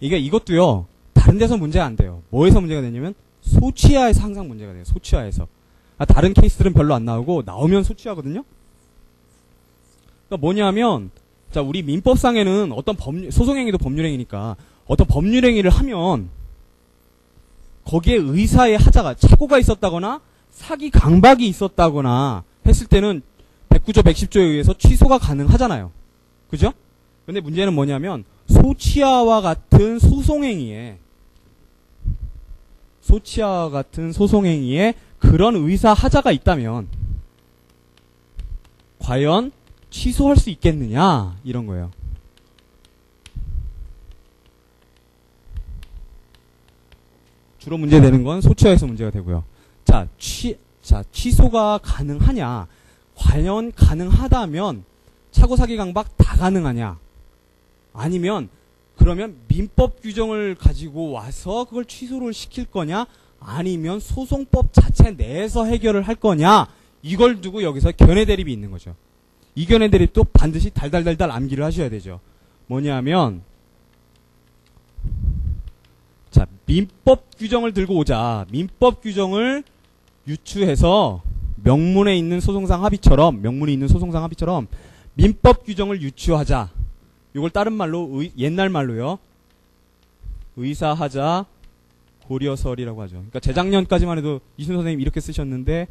이것도요. 다른 데서 문제가 안 돼요. 뭐에서 문제가 되냐면 소취하에서 항상 문제가 돼요. 소취하에서. 다른 케이스들은 별로 안 나오고 나오면 소취하거든요. 그러니까 뭐냐면 자 우리 민법상에는 어떤 소송행위도 법률행위니까 어떤 법률행위를 하면 거기에 의사의 하자가 착오가 있었다거나 사기 강박이 있었다거나 했을 때는 109조 110조에 의해서 취소가 가능하잖아요. 그죠? 근데 문제는 뭐냐면 소취하와 같은 소송행위에 그런 의사 하자가 있다면 과연 취소할 수 있겠느냐 이런 거예요. 주로 문제되는 건 소취하에서 문제가 되고요. 자, 취소가 가능하냐? 과연 가능하다면 착오 사기 강박 다 가능하냐? 아니면 그러면 민법 규정을 가지고 와서 그걸 취소를 시킬 거냐? 아니면 소송법 자체 내에서 해결을 할 거냐? 이걸 두고 여기서 견해 대립이 있는 거죠. 이 견해 대립도 반드시 달달달달 암기를 하셔야 되죠. 뭐냐면 자, 민법 규정을 들고 오자. 민법 규정을 유추해서 명문에 있는 소송상 합의처럼 민법 규정을 유추하자. 이걸 다른 말로 옛날 말로요. 의사하자 고려설이라고 하죠. 그러니까 재작년까지만 해도 이순 선생님 이렇게 쓰셨는데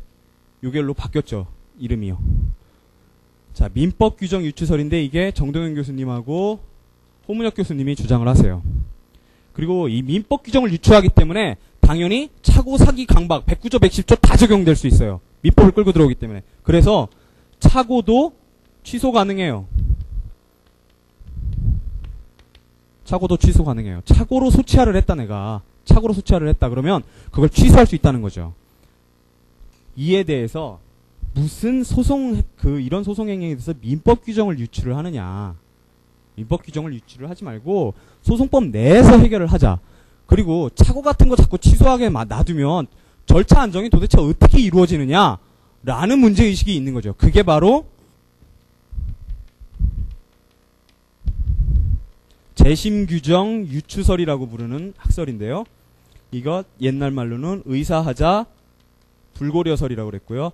요걸로 바뀌었죠. 이름이요. 자, 민법 규정 유추설인데 이게 정동현 교수님하고 호문혁 교수님이 주장을 하세요. 그리고 이 민법 규정을 유추하기 때문에 당연히 차고, 사기, 강박, 109조, 110조 다 적용될 수 있어요. 민법을 끌고 들어오기 때문에. 그래서 차고도 취소 가능해요. 차고도 취소 가능해요. 차고로 소치하를 했다 내가. 차고로 소치하를 했다 그러면 그걸 취소할 수 있다는 거죠. 이에 대해서 무슨 이런 소송 행위에 대해서 민법 규정을 유추를 하느냐. 민법 규정을 유추를 하지 말고 소송법 내에서 해결을 하자. 그리고 차고 같은 거 자꾸 취소하게 놔두면 절차 안정이 도대체 어떻게 이루어지느냐 라는 문제의식이 있는 거죠. 그게 바로 재심규정 유추설이라고 부르는 학설인데요. 이것 옛날 말로는 의사하자 불고려설이라고 그랬고요.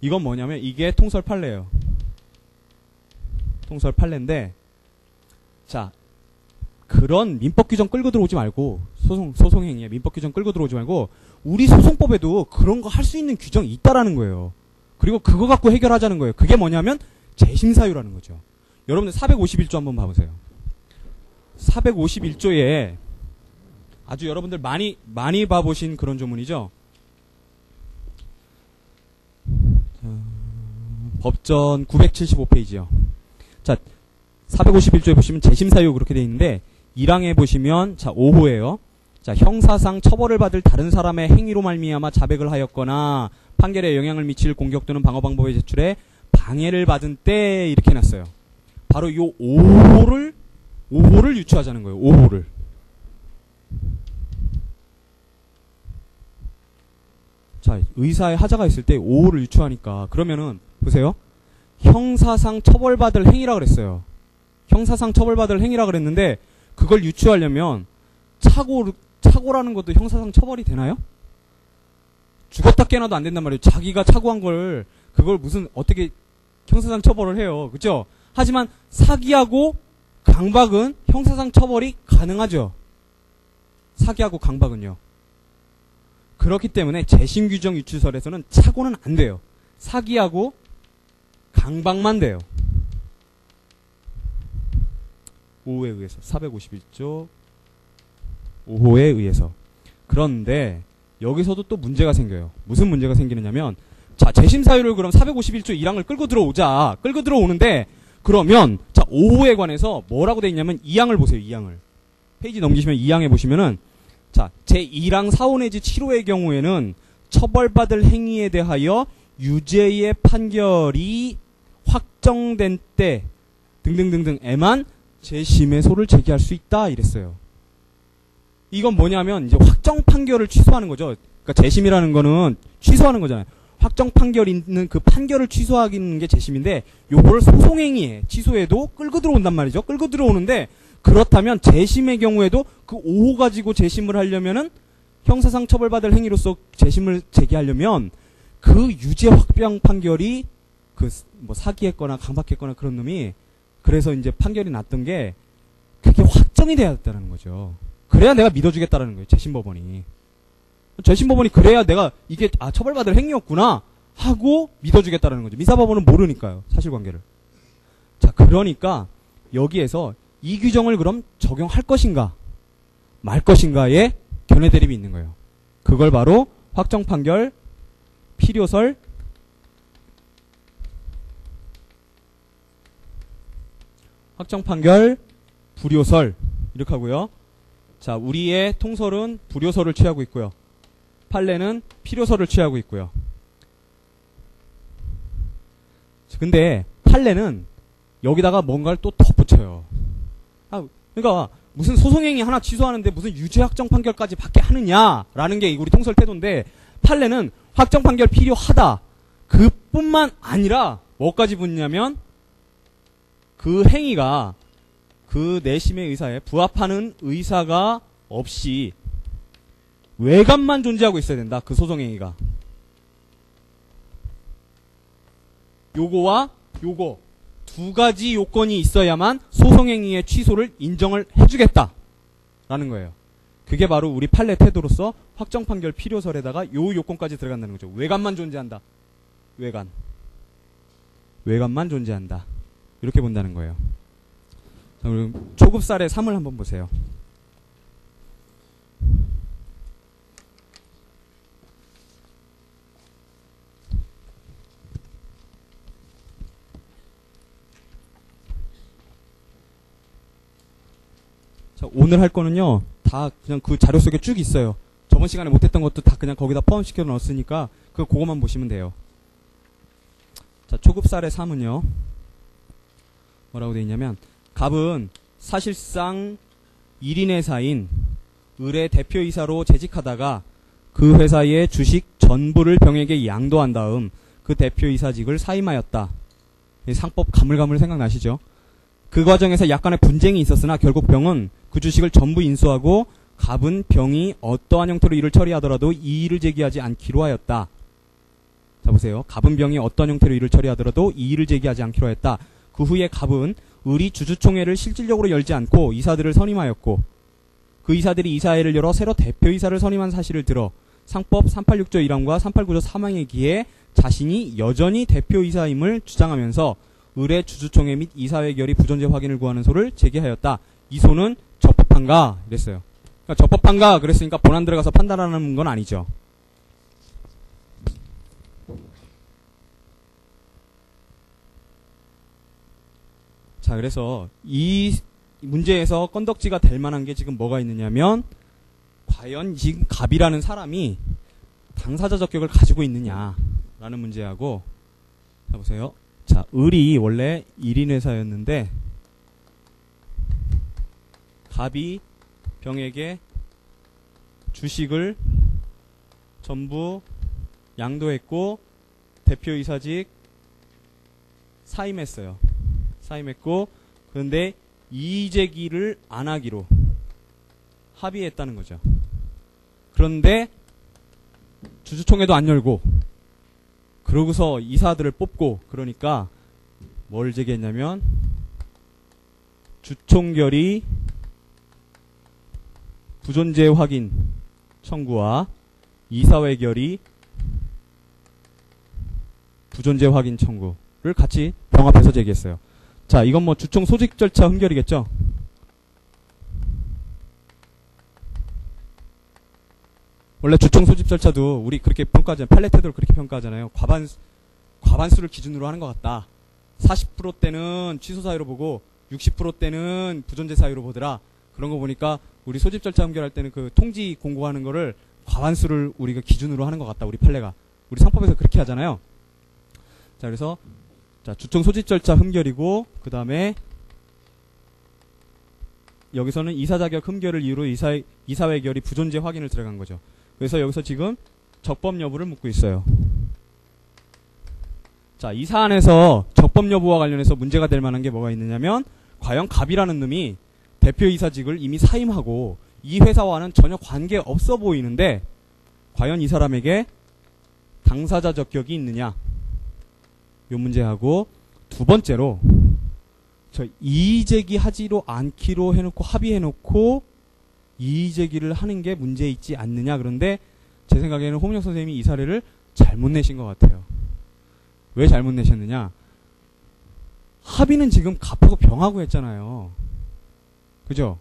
이건 뭐냐면 이게 통설 판례예요. 통설 판례인데 자, 그런 민법 규정 끌고 들어오지 말고 소송행위에 민법 규정 끌고 들어오지 말고 우리 소송법에도 그런 거 할 수 있는 규정이 있다라는 거예요. 그리고 그거 갖고 해결하자는 거예요. 그게 뭐냐면 재심사유라는 거죠. 여러분들 451조 한번 봐보세요. 451조에 아주 여러분들 많이 봐보신 그런 조문이죠. 법전 975페이지요. 자, 451조에 보시면 재심사유 그렇게 돼 있는데 1항에 보시면 자 5호예요. 자, 형사상 처벌을 받을 다른 사람의 행위로 말미암아 자백을 하였거나 판결에 영향을 미칠 공격 또는 방어 방법의 제출에 방해를 받은 때 이렇게 해놨어요. 바로 요 5호를 유추하자는 거예요. 5호를. 자, 의사의 하자가 있을 때 5호를 유추하니까 그러면은 보세요. 형사상 처벌받을 행위라 그랬어요. 형사상 처벌받을 행위라 그랬는데 그걸 유추하려면 차고라는 것도 형사상 처벌이 되나요? 죽었다 깨어나도 안 된단 말이에요. 자기가 차고한 걸 그걸 무슨 어떻게 형사상 처벌을 해요. 그죠? 하지만 사기하고 강박은 형사상 처벌이 가능하죠. 사기하고 강박은요. 그렇기 때문에 재심규정 유추설에서는 차고는 안 돼요. 사기하고 강박만 돼요. 5호에 의해서 451조 5호에 의해서. 그런데 여기서도 또 문제가 생겨요. 무슨 문제가 생기느냐면 자, 재심사유를 그럼 451조 1항을 끌고 들어오자. 끌고 들어오는데 그러면 자 5호에 관해서 뭐라고 돼 있냐면 2항을 보세요. 2항을. 페이지 넘기시면 2항에 보시면은 자, 제1항 4호 내지 7호의 경우에는 처벌받을 행위에 대하여 유죄의 판결이 확정된 때 등등등등에만 재심의 소를 제기할 수 있다 이랬어요. 이건 뭐냐면 이제 확정 판결을 취소하는 거죠. 그러니까 재심이라는 거는 취소하는 거잖아요. 확정 판결이 있는 그 판결을 취소하는 게 재심인데 요거를 소송행위에 취소해도 끌고 들어온단 말이죠. 끌고 들어오는데 그렇다면 재심의 경우에도 그 5호 가지고 재심을 하려면은 형사상 처벌받을 행위로서 재심을 제기하려면 그 유죄 확정 판결이 그 뭐 사기했거나 강박했거나 그런 놈이 그래서 이제 판결이 났던 게 그게 확정이 돼야 됐다는 거죠. 그래야 내가 믿어주겠다라는 거예요. 재심법원이. 재심법원이 그래야 내가 이게 처벌받을 행위였구나 하고 믿어주겠다라는 거죠. 민사법원은 모르니까요. 사실관계를. 자, 그러니까 여기에서 이 규정을 그럼 적용할 것인가 말 것인가의 견해 대립이 있는 거예요. 그걸 바로 확정 판결, 필요설, 확정 판결, 불효설 이렇게 하고요. 자, 우리의 통설은 불효설을 취하고 있고요. 판례는 필요설을 취하고 있고요. 근데 판례는 여기다가 뭔가를 또 덧붙여요. 그러니까 무슨 소송행위 하나 취소하는데 무슨 유죄 확정 판결까지 받게 하느냐라는 게 우리 통설 태도인데 판례는 확정 판결 필요하다. 그뿐만 아니라 뭐까지 붙냐면 그 행위가 그 내심의 의사에 부합하는 의사가 없이 외관만 존재하고 있어야 된다. 그 소송행위가. 요거와 요거 두 가지 요건이 있어야만 소송행위의 취소를 인정을 해주겠다 라는 거예요. 그게 바로 우리 판례 태도로서 확정 판결 필요설에다가 요 요건까지 들어간다는 거죠. 외관만 존재한다. 외관만 존재한다. 이렇게 본다는 거예요. 자, 그럼 초급 사례 3을 한번 보세요. 자, 오늘 할 거는요, 다 그냥 그 자료 속에 쭉 있어요. 저번 시간에 못했던 것도 다 그냥 거기다 포함시켜 넣었으니까 그거만 보시면 돼요. 자, 초급 사례 3은요, 뭐라고 되어 있냐면, 갑은 사실상 1인 회사인 을의 대표이사로 재직하다가 그 회사의 주식 전부를 병에게 양도한 다음 그 대표이사직을 사임하였다. 상법 가물가물 생각나시죠? 그 과정에서 약간의 분쟁이 있었으나 결국 병은 그 주식을 전부 인수하고 갑은 병이 어떠한 형태로 일을 처리하더라도 이의를 제기하지 않기로 하였다. 자, 보세요. 갑은 병이 어떤 형태로 일을 처리하더라도 이의를 제기하지 않기로 했다. 그 후에 갑은 을이 주주총회를 실질적으로 열지 않고 이사들을 선임하였고 그 이사들이 이사회를 열어 새로 대표이사를 선임한 사실을 들어 상법 386조 1항과 389조 3항에 기해 자신이 여전히 대표이사임을 주장하면서 을의 주주총회 및 이사회 결의 부존재 확인을 구하는 소를 제기하였다. 이 소는 적법한가? 이랬어요. 그러니까 적법한가? 그랬으니까 본안 들어가서 판단하는 건 아니죠. 자, 그래서 이 문제에서 건덕지가 될 만한 게 지금 뭐가 있느냐면, 과연 지금 갑이라는 사람이 당사자 적격을 가지고 있느냐라는 문제하고, 자, 보세요. 자, 을이 원래 1인 회사였는데, 갑이 병에게 주식을 전부 양도했고, 대표이사직 사임했어요. 사임했고, 그런데 이의제기를 안 하기로 합의했다는 거죠. 그런데 주주총회도 안 열고 그러고서 이사들을 뽑고, 그러니까 뭘 제기했냐면 주총결의 부존재 확인 청구와 이사회 결의 부존재 확인 청구를 같이 병합해서 제기했어요. 자, 이건 뭐 주총 소집 절차 흠결이겠죠? 원래 주총 소집 절차도 우리 그렇게 평가하잖아요. 판례 태도를 그렇게 평가하잖아요. 과반수를 기준으로 하는 것 같다. 40%대는 취소 사유로 보고 60%대는 부존재 사유로 보더라. 그런 거 보니까 우리 소집 절차 흠결할 때는 그 통지 공고하는 거를 과반수를 우리가 기준으로 하는 것 같다. 우리 판례가. 우리 상법에서 그렇게 하잖아요. 자, 그래서 자, 주총 소집 절차 흠결이고, 그 다음에 여기서는 이사 자격 흠결을 이유로 이사회 결의 부존재 확인을 들어간 거죠. 그래서 여기서 지금 적법 여부를 묻고 있어요. 자, 이 사안에서 적법 여부와 관련해서 문제가 될 만한 게 뭐가 있느냐면, 과연 갑이라는 놈이 대표이사직을 이미 사임하고 이 회사와는 전혀 관계 없어 보이는데 과연 이 사람에게 당사자 적격이 있느냐, 요 문제하고, 두 번째로 저 이의제기 하지로 않기로 해놓고 합의해놓고 이의제기를 하는 게 문제 있지 않느냐. 그런데 제 생각에는 홍민혁 선생님이 이 사례를 잘못 내신 것 같아요. 왜 잘못 내셨느냐? 합의는 지금 갑하고 병하고 했잖아요. 그죠?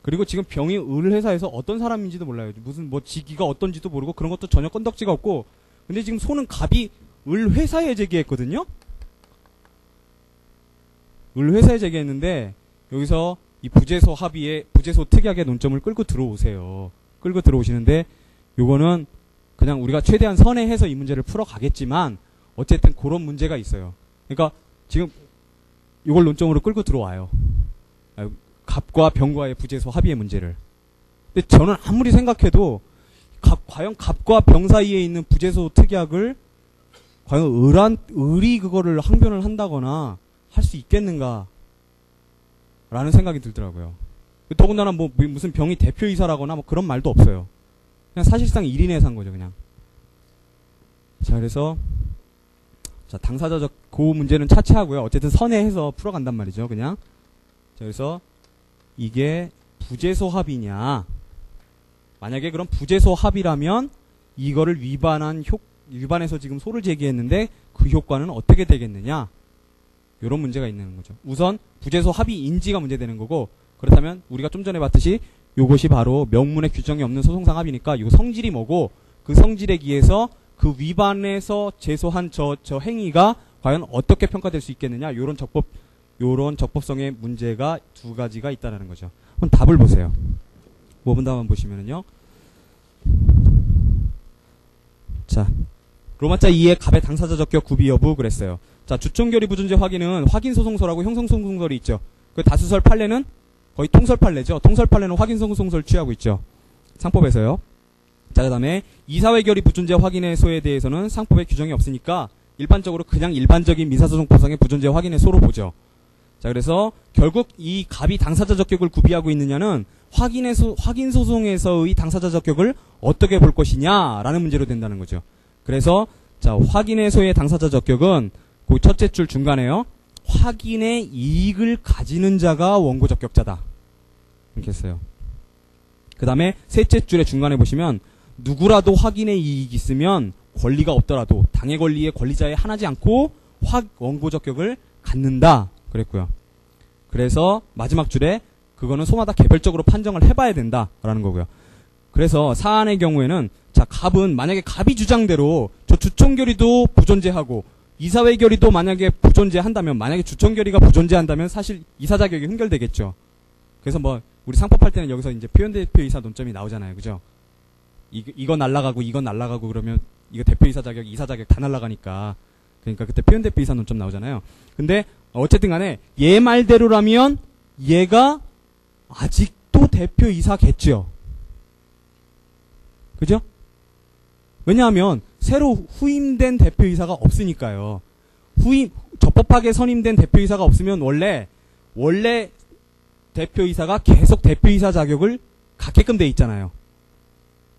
그리고 지금 병이 을 회사에서 어떤 사람인지도 몰라요. 무슨 뭐 직위가 어떤지도 모르고 그런 것도 전혀 건덕지가 없고. 근데 지금 소는 갑이 을 회사에 제기했거든요? 을 회사에 제기했는데, 여기서 이 부재소 합의에, 부재소 특약의 논점을 끌고 들어오세요. 끌고 들어오시는데, 요거는 그냥 우리가 최대한 선회해서 이 문제를 풀어가겠지만, 어쨌든 그런 문제가 있어요. 그러니까 지금 이걸 논점으로 끌고 들어와요. 갑과 병과의 부재소 합의의 문제를. 근데 저는 아무리 생각해도, 과연 갑과 병 사이에 있는 부재소 특약을 과연 을이 그거를 항변을 한다거나 할 수 있겠는가 라는 생각이 들더라고요. 더군다나 뭐 무슨 병이 대표이사라거나 뭐 그런 말도 없어요. 그냥 사실상 1인 회사인 거죠, 그냥. 자, 그래서 자, 당사자적 그 문제는 차치하고요. 어쨌든 선회해서 풀어간단 말이죠, 그냥. 자, 그래서 이게 부재소 합이냐? 만약에 그럼 부재소 합이라면 이거를 위반해서 지금 소를 제기했는데 그 효과는 어떻게 되겠느냐? 이런 문제가 있는 거죠. 우선 부재소 합의 인지가 문제되는 거고, 그렇다면 우리가 좀 전에 봤듯이 요것이 바로 명문의 규정이 없는 소송상 합이니까 요 성질이 뭐고, 그 성질에 기해서 그 위반해서 제소한 저 행위가 과연 어떻게 평가될 수 있겠느냐? 요런 적법성의 문제가 두 가지가 있다는 거죠. 한번 답을 보세요. 5번 답 한번 보시면은요. 자, 로마자 2의 갑의 당사자 적격 구비 여부 그랬어요. 자, 주총결의 부존재 확인은 확인소송서라고 형성소송설이 있죠. 그 다수설 판례는 거의 통설 판례죠. 통설 판례는 확인소송설 취하고 있죠. 상법에서요. 자, 그 다음에 이사회 결의 부존재 확인의소에 대해서는 상법에 규정이 없으니까 일반적으로 그냥 일반적인 민사소송법상의 부존재 확인의소로 보죠. 자, 그래서 결국 이 갑이 당사자 적격을 구비하고 있느냐는 확인소송에서의 당사자 적격을 어떻게 볼 것이냐라는 문제로 된다는 거죠. 그래서 자, 확인의소의 당사자 적격은 그 첫째 줄 중간에요. 확인의 이익을 가지는 자가 원고 적격자다. 이렇게 했어요. 그 다음에 셋째 줄의 중간에 보시면 누구라도 확인의 이익이 있으면 권리가 없더라도 당의 권리에 권리자에 한하지 않고 원고 적격을 갖는다. 그랬고요. 그래서 마지막 줄에 그거는 소마다 개별적으로 판정을 해봐야 된다라는 거고요. 그래서 사안의 경우에는 자, 갑은 만약에 갑이 주장대로 저 주총결의도 부존재하고 이사회 결의도 만약에 부존재한다면, 만약에 주총결의가 부존재한다면 사실 이사 자격이 흥결되겠죠. 그래서 뭐 우리 상법할 때는 여기서 이제 표현대표이사 논점이 나오잖아요, 그죠? 이거 날라가고 이거 날라가고 그러면 이거 대표이사 자격, 이사 자격 다 날라가니까. 그러니까 그때 표현대표이사 논점 나오잖아요. 근데 어쨌든 간에 얘 말대로라면 얘가 아직도 대표이사겠죠. 그죠? 왜냐하면 새로 후임된 대표이사가 없으니까요. 적법하게 선임된 대표이사가 없으면 원래 대표이사가 계속 대표이사 자격을 갖게끔 돼 있잖아요.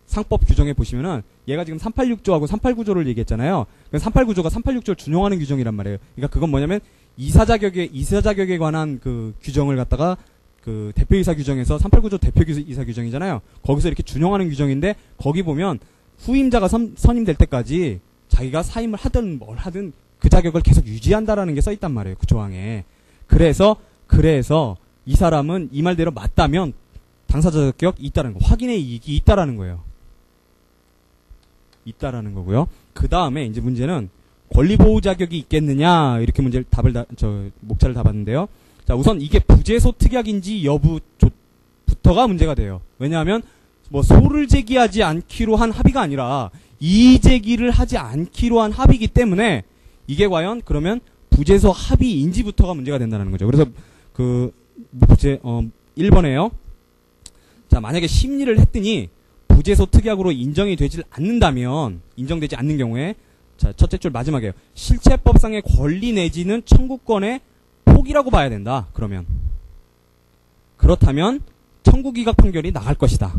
상법 규정에 보시면은 얘가 지금 386조하고 389조를 얘기했잖아요. 389조가 386조를 준용하는 규정이란 말이에요. 그러니까 그건 뭐냐면 이사 자격에 관한 그 규정을 갖다가 그 대표이사 규정에서 389조 대표이사 규정이잖아요. 거기서 이렇게 준용하는 규정인데 거기 보면 후임자가 선임될 때까지 자기가 사임을 하든 뭘 하든 그 자격을 계속 유지한다라는 게 써있단 말이에요. 그 조항에. 그래서 이 사람은 이 말대로 맞다면 당사자 적격 있다는 거. 확인의 이익이 있다라는 거예요. 있다라는 거고요. 그 다음에 이제 문제는 권리보호 자격이 있겠느냐 이렇게 목차를 답았는데요. 자, 우선 이게 부재소 특약인지 여부부터가 문제가 돼요. 왜냐하면 뭐 소를 제기하지 않기로 한 합의가 아니라 이의 제기를 하지 않기로 한 합의이기 때문에 이게 과연 그러면 부재소 합의인지부터가 문제가 된다는 거죠. 그래서 1번에요. 자, 만약에 심리를 했더니 부재소 특약으로 인정되지 않는 경우에 자, 첫째 줄 마지막이에요. 실체법상의 권리 내지는 청구권의 포기라고 봐야 된다. 그렇다면 청구기각 판결이 나갈 것이다.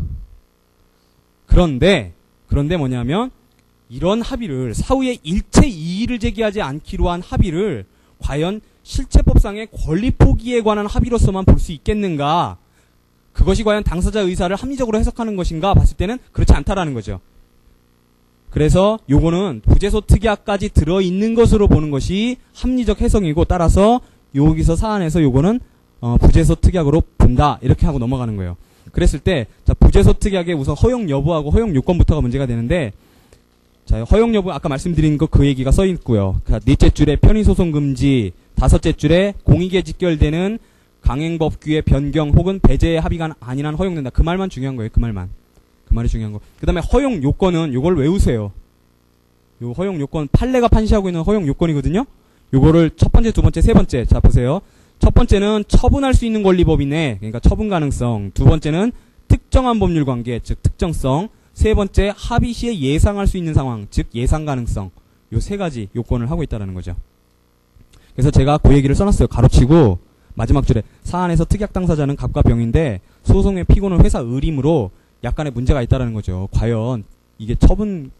그런데 뭐냐면 이런 합의를 사후에 일체 이의를 제기하지 않기로 한 합의를 과연 실체법상의 권리 포기에 관한 합의로서만 볼 수 있겠는가? 그것이 과연 당사자 의사를 합리적으로 해석하는 것인가 봤을 때는 그렇지 않다라는 거죠. 그래서 요거는 부재소 특약까지 들어있는 것으로 보는 것이 합리적 해석이고, 따라서 여기서 사안에서 요거는 부재소 특약으로 본다 이렇게 하고 넘어가는 거예요. 그랬을 때 자, 부재소 특약의 우선 허용 여부하고 허용 요건부터가 문제가 되는데, 자, 허용 여부 아까 말씀드린 거 그 얘기가 써 있고요. 넷째 줄에 편의소송 금지, 다섯째 줄에 공익에 직결되는 강행법규의 변경 혹은 배제의 합의가 아닌 한 허용된다. 그 말만 중요한 거예요. 그 말이 중요한 거. 그 다음에 허용 요건은 요걸 외우세요. 요 허용 요건, 판례가 판시하고 있는 허용 요건이거든요. 요거를 첫 번째, 두 번째, 세 번째. 자, 보세요. 첫 번째는 처분할 수 있는 권리법이네. 그러니까 처분 가능성. 두 번째는 특정한 법률 관계, 즉 특정성. 세 번째, 합의 시에 예상할 수 있는 상황, 즉 예상 가능성. 요 세 가지 요건을 하고 있다는 거죠. 그래서 제가 그 얘기를 써놨어요. 가로치고 마지막 줄에 사안에서 특약 당사자는 갑과 병인데 소송의 피고는 회사 의림으로 약간의 문제가 있다라는 거죠. 과연 이게 처분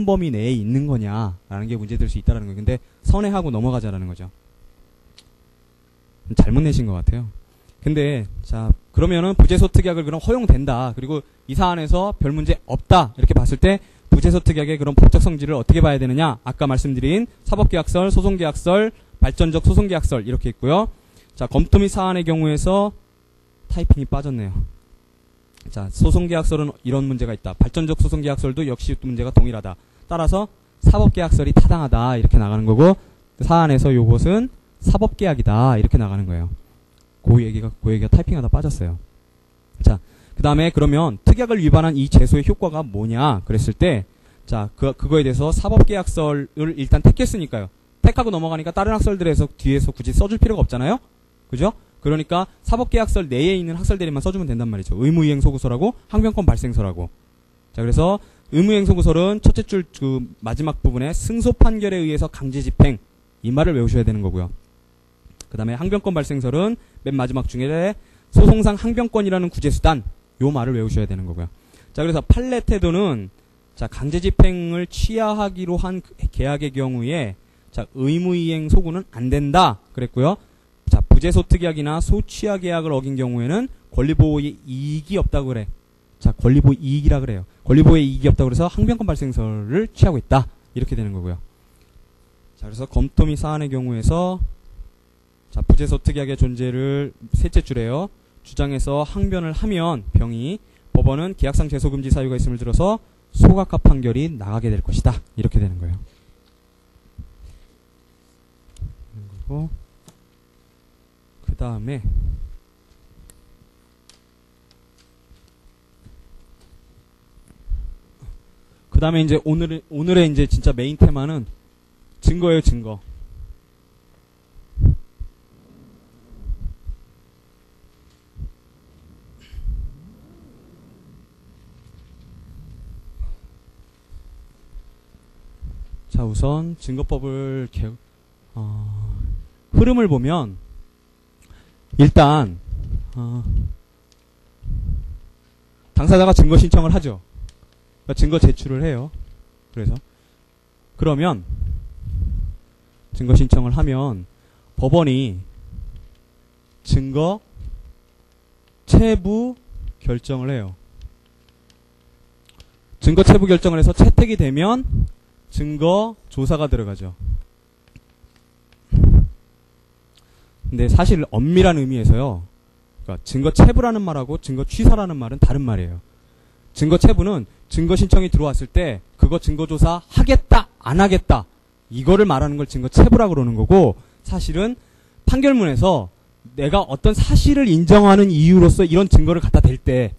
범위 내에 있는 거냐라는 게 문제될 수 있다라는 거예요. 근데 선회하고 넘어가자라는 거죠. 잘못 내신 것 같아요. 근데 자 그러면은 부재소 특약을 그럼 허용된다. 그리고 이 사안에서 별 문제 없다. 이렇게 봤을 때 부재소 특약의 그런 법적 성질을 어떻게 봐야 되느냐? 아까 말씀드린 사법계약설, 소송계약설, 발전적 소송계약설 이렇게 있고요. 자 검토 및 사안의 경우에서 타이핑이 빠졌네요. 자 소송계약설은 이런 문제가 있다. 발전적 소송계약설도 역시 문제가 동일하다. 따라서 사법계약설이 타당하다 이렇게 나가는 거고 사안에서 요것은 사법계약이다 이렇게 나가는 거예요. 그 얘기가 타이핑하다 빠졌어요. 자, 그 다음에 그러면 특약을 위반한 이 제소의 효과가 뭐냐 그랬을 때 자, 그거에 대해서 사법계약설을 일단 택했으니까요. 택하고 넘어가니까 다른 학설들에서 뒤에서 굳이 써줄 필요가 없잖아요. 그죠? 그러니까 사법계약설 내에 있는 학설들만 써주면 된단 말이죠. 의무이행 소구서라고 항변권 발생서라고. 자, 그래서 의무이행 소구설은 첫째 줄 그 마지막 부분에 승소 판결에 의해서 강제 집행 이 말을 외우셔야 되는 거고요. 그 다음에 항변권 발생설은 맨 마지막 중에 소송상 항변권이라는 구제수단 요 말을 외우셔야 되는 거고요. 자 그래서 판례 태도는 자 강제집행을 취하하기로 한 계약의 경우에 자 의무이행 소구는 안 된다 그랬고요. 자 부재소특약이나 소취하계약을 어긴 경우에는 권리보호의 이익이 없다고 그래. 자 권리보호 이익이라 그래요. 권리보호의 이익이 없다고 그래서 항변권 발생설을 취하고 있다 이렇게 되는 거고요. 자 그래서 검토 및 사안의 경우에서 자, 부재소특약의 존재를 셋째 줄에요. 주장해서 항변을 하면 병이 법원은 계약상 제소금지 사유가 있음을 들어서 소각화 판결이 나가게 될 것이다. 이렇게 되는 거예요. 그리고 그 다음에 이제 오늘의 이제 진짜 메인 테마는 증거예요, 증거. 자, 우선 증거법을 흐름을 보면 일단 당사자가 증거 신청을 하죠. 그러니까 증거 제출을 해요. 그러면 증거 신청을 하면 법원이 증거 체부 결정을 해요. 증거 체부 결정을 해서 채택이 되면 증거 조사가 들어가죠. 근데 사실 엄밀한 의미에서요. 그러니까 증거 체부라는 말하고 증거 취사라는 말은 다른 말이에요. 증거 체부는 증거 신청이 들어왔을 때 그거 증거 조사 하겠다 안 하겠다 이거를 말하는 걸 증거 체부라고 그러는 거고 사실은 판결문에서 내가 어떤 사실을 인정하는 이유로서 이런 증거를 갖다 댈 때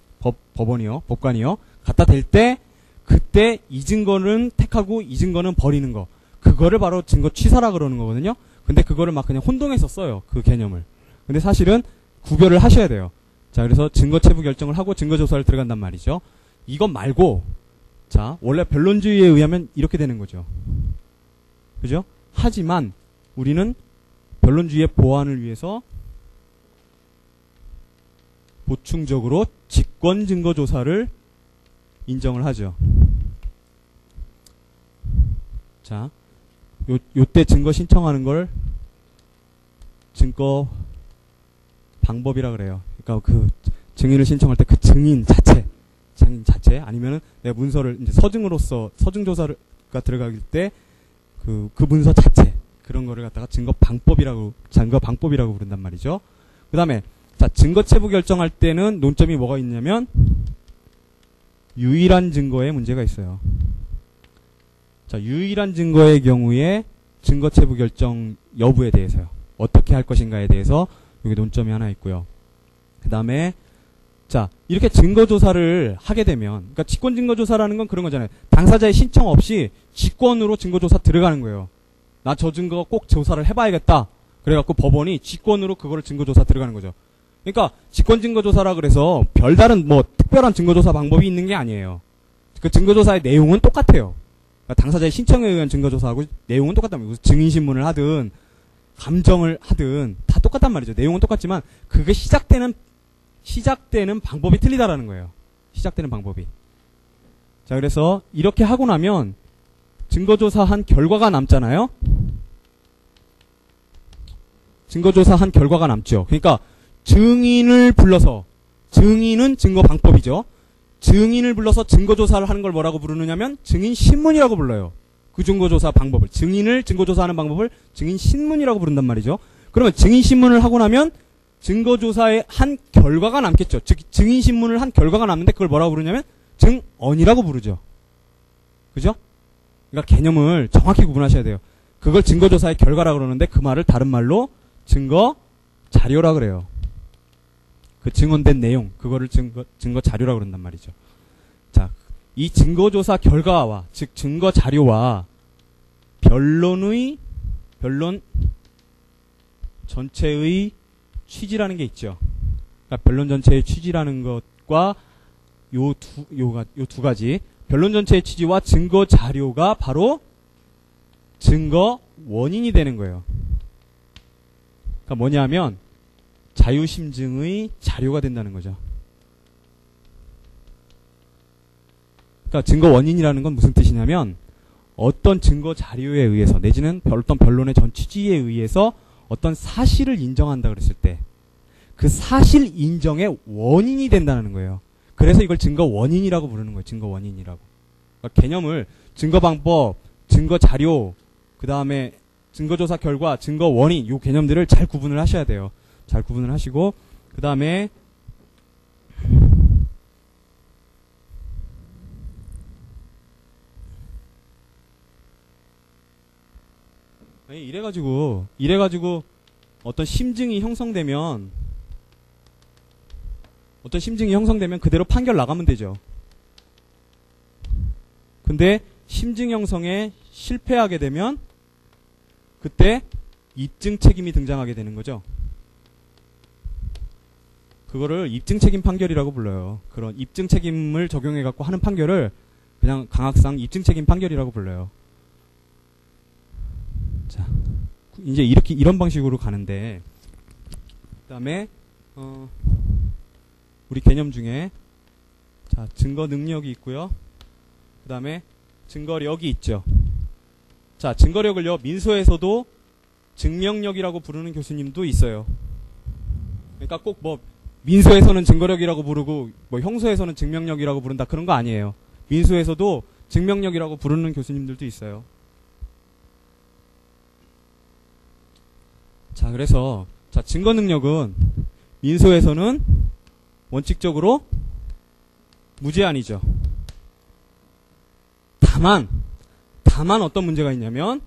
법관이요 갖다 댈 때 그때 이 증거는 택하고 이 증거는 버리는 거 그거를 바로 증거 취사라 그러는 거거든요. 근데 그거를 막 그냥 혼동해서 써요. 그 개념을. 근데 사실은 구별을 하셔야 돼요. 자 그래서 증거 체부 결정을 하고 증거 조사를 들어간단 말이죠. 이것 말고 자 원래 변론주의에 의하면 이렇게 되는 거죠. 그죠? 하지만 우리는 변론주의의 보완을 위해서 보충적으로 직권 증거 조사를 인정을 하죠. 자, 요때 증거 신청하는 걸 증거 방법이라 그래요. 그러니까 그 증인을 신청할 때 그 증인 자체 아니면은 내가 문서를 이제 서증으로서 서증 조사가 들어가길 때 그 문서 자체 그런 거를 갖다가 증거 방법이라고 부른단 말이죠. 그다음에 자, 증거 체부 결정할 때는 논점이 뭐가 있냐면 유일한 증거에 문제가 있어요. 자, 유일한 증거의 경우에 증거 체부 결정 여부에 대해서요. 어떻게 할 것인가에 대해서 여기 논점이 하나 있고요. 그 다음에 자, 이렇게 증거 조사를 하게 되면 그러니까 직권 증거 조사라는 건 그런 거잖아요. 당사자의 신청 없이 직권으로 증거 조사 들어가는 거예요. 나 저 증거 꼭 조사를 해봐야겠다. 그래갖고 법원이 직권으로 그거를 증거 조사 들어가는 거죠. 그러니까 직권 증거 조사라 그래서 별다른 뭐 특별한 증거 조사 방법이 있는 게 아니에요. 그 증거 조사의 내용은 똑같아요. 그러니까 당사자의 신청에 의한 증거 조사하고 내용은 똑같다면 무슨 증인 신문을 하든 감정을 하든 다 똑같단 말이죠. 내용은 똑같지만 그게 시작되는 방법이 틀리다라는 거예요. 시작되는 방법이. 자, 그래서 이렇게 하고 나면 증거조사한 결과가 남잖아요. 증거조사한 결과가 남죠. 그러니까 증인을 불러서, 증인은 증거 방법이죠. 증인을 불러서 증거조사를 하는 걸 뭐라고 부르느냐면 증인신문이라고 불러요. 그 증거조사 방법을, 증인을 증거조사하는 방법을 증인신문이라고 부른단 말이죠. 그러면 증인신문을 하고 나면 증거조사에 한 결과가 남겠죠. 즉 증인신문을 한 결과가 남는데 그걸 뭐라고 부르냐면 증언이라고 부르죠. 그죠? 그러니까 개념을 정확히 구분하셔야 돼요. 그걸 증거조사의 결과라고 그러는데 그 말을 다른 말로 증거 자료라 그래요. 그 증언된 내용, 그거를 증거 자료라고 그런단 말이죠. 자, 이 증거조사 결과와, 즉 증거 자료와 변론 전체의 취지라는 게 있죠. 그러니까 변론 전체의 취지라는 것과 요 두 가지, 변론 전체의 취지와 증거 자료가 바로 증거 원인이 되는 거예요. 그러니까 뭐냐면 자유심증의 자료가 된다는 거죠. 그러니까 증거 원인이라는 건 무슨 뜻이냐면 어떤 증거 자료에 의해서 내지는 어떤 변론의 전 취지에 의해서 어떤 사실을 인정한다 그랬을 때 그 사실 인정의 원인이 된다는 거예요. 그래서 이걸 증거 원인이라고 부르는 거예요. 증거 원인이라고. 그러니까 개념을 증거 방법, 증거 자료, 그 다음에 증거조사 결과, 증거 원인, 요 개념들을 잘 구분을 하셔야 돼요. 잘 구분을 하시고, 그 다음에 이래가지고 어떤 심증이 형성되면 그대로 판결 나가면 되죠. 근데 심증 형성에 실패하게 되면 그때 입증 책임이 등장하게 되는 거죠. 그거를 입증 책임 판결이라고 불러요. 그런 입증 책임을 적용해 갖고 하는 판결을 그냥 강학상 입증 책임 판결이라고 불러요. 자, 이제 이런 방식으로 가는데, 그다음에 우리 개념 중에 자, 증거 능력이 있고요. 그다음에 증거력이 있죠. 자, 증거력을요, 민소에서도 증명력이라고 부르는 교수님도 있어요. 그러니까 꼭 뭐 민소에서는 증거력이라고 부르고 뭐 형소에서는 증명력이라고 부른다 그런 거 아니에요. 민소에서도 증명력이라고 부르는 교수님들도 있어요. 자, 그래서 자, 증거 능력은 민소에서는 원칙적으로 무제한이죠. 다만 어떤 문제가 있냐면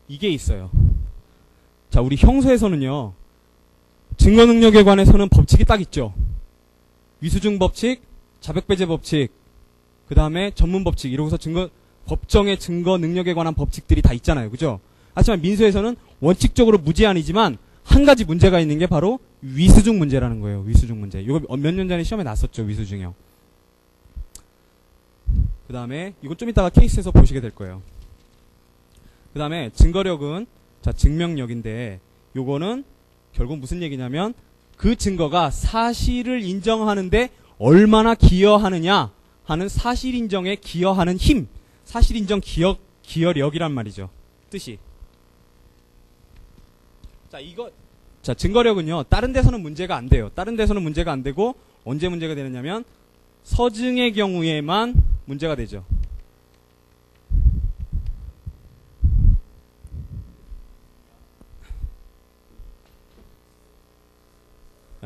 이게 있어요. 자, 우리 형소에서는요, 증거 능력에 관해서는 법칙이 딱 있죠. 위수증 법칙, 자백배제 법칙, 그 다음에 전문 법칙, 이러고서 법정의 증거 능력에 관한 법칙들이 다 있잖아요. 그죠? 하지만 민소에서는 원칙적으로 무제한이지만 한 가지 문제가 있는 게 바로 위수증 문제라는 거예요. 위수증 문제. 이거 몇 년 전에 시험에 났었죠. 위수증이요. 그 다음에 이건 좀 이따가 케이스에서 보시게 될 거예요. 그 다음에 증거력은 자, 증명력인데 요거는 결국 무슨 얘기냐면 그 증거가 사실을 인정하는데 얼마나 기여하느냐 하는 사실 인정에 기여하는 힘, 사실 인정 기여력이란 말이죠. 뜻이. 자, 증거력은요, 다른 데서는 문제가 안 돼요. 다른 데서는 문제가 안 되고, 언제 문제가 되느냐면, 서증의 경우에만 문제가 되죠.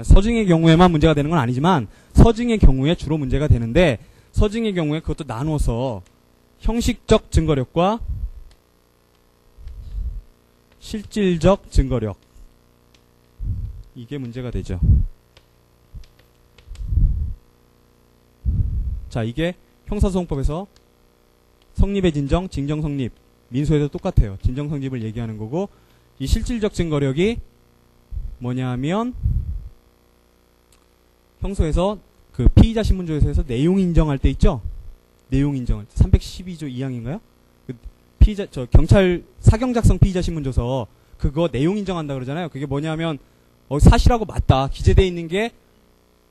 서증의 경우에만 문제가 되는 건 아니지만, 서증의 경우에 주로 문제가 되는데, 서증의 경우에 그것도 나누어서 형식적 증거력과 실질적 증거력, 이게 문제가 되죠. 자, 이게 형사소송법에서 성립의 진정, 징정 성립, 민소에도 똑같아요. 진정 성립을 얘기하는 거고, 이 실질적 증거력이 뭐냐 하면 형소에서 그 피의자 신문조에서 내용 인정할 때 있죠? 내용 인정할 때 312조 2항인가요? 피의자, 경찰 사경 작성 피의자 신문 줘서 그거 내용 인정한다 그러잖아요. 그게 뭐냐면, 사실하고 맞다. 기재되어 있는 게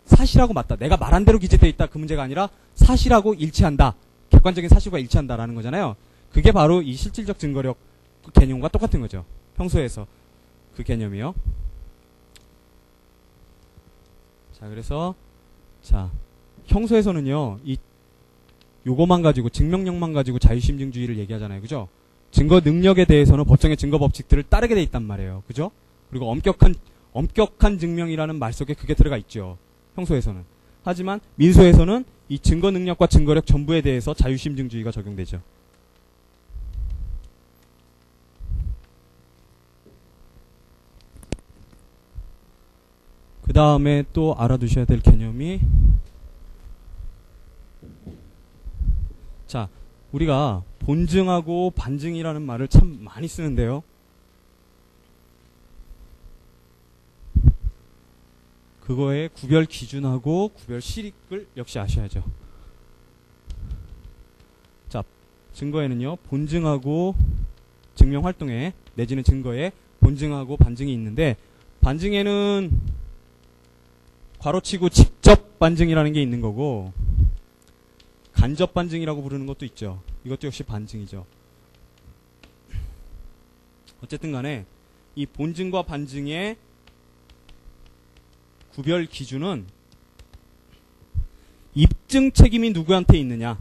사실하고 맞다. 내가 말한 대로 기재되어 있다. 그 문제가 아니라 사실하고 일치한다. 객관적인 사실과 일치한다라는 거잖아요. 그게 바로 이 실질적 증거력 개념과 똑같은 거죠. 평소에서 그 개념이요. 자, 그래서 형소에서는요, 요거만 가지고, 증명력만 가지고 자유심증주의를 얘기하잖아요. 그죠? 증거 능력에 대해서는 법정의 증거 법칙들을 따르게 돼 있단 말이에요. 그죠? 그리고 엄격한 증명이라는 말 속에 그게 들어가 있죠. 형소에서는. 하지만 민소에서는 이 증거 능력과 증거력 전부에 대해서 자유심증주의가 적용되죠. 그 다음에 또 알아두셔야 될 개념이, 자, 우리가 본증하고 반증이라는 말을 참 많이 쓰는데요. 그거의 구별 기준하고 구별 실익을 역시 아셔야죠. 자, 증거에는요, 본증하고 증명 활동에 내지는 증거에 본증하고 반증이 있는데, 반증에는 괄호치고 직접 반증이라는 게 있는 거고, 간접 반증이라고 부르는 것도 있죠. 이것도 역시 반증이죠. 어쨌든 간에 이 본증과 반증의 구별 기준은 입증 책임이 누구한테 있느냐에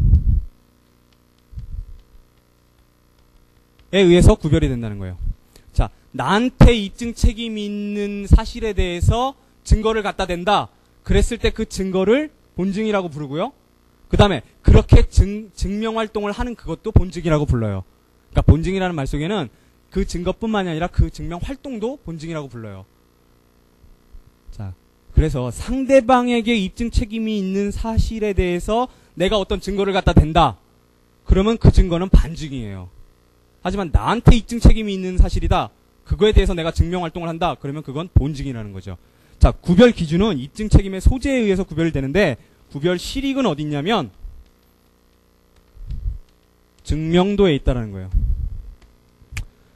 의해서 구별이 된다는 거예요. 자, 나한테 입증 책임이 있는 사실에 대해서 증거를 갖다 댄다. 그랬을 때 그 증거를 본증이라고 부르고요. 그 다음에 그렇게 증명활동을 하는 그것도 본증이라고 불러요. 그러니까 본증이라는 말 속에는 그 증거뿐만이 아니라 그 증명활동도 본증이라고 불러요. 자, 그래서 상대방에게 입증 책임이 있는 사실에 대해서 내가 어떤 증거를 갖다 댄다. 그러면 그 증거는 반증이에요. 하지만 나한테 입증 책임이 있는 사실이다. 그거에 대해서 내가 증명활동을 한다. 그러면 그건 본증이라는 거죠. 자, 구별 기준은 입증 책임의 소재에 의해서 구별이 되는데, 구별 실익은 어디 있냐면 증명도에 있다라는 거예요.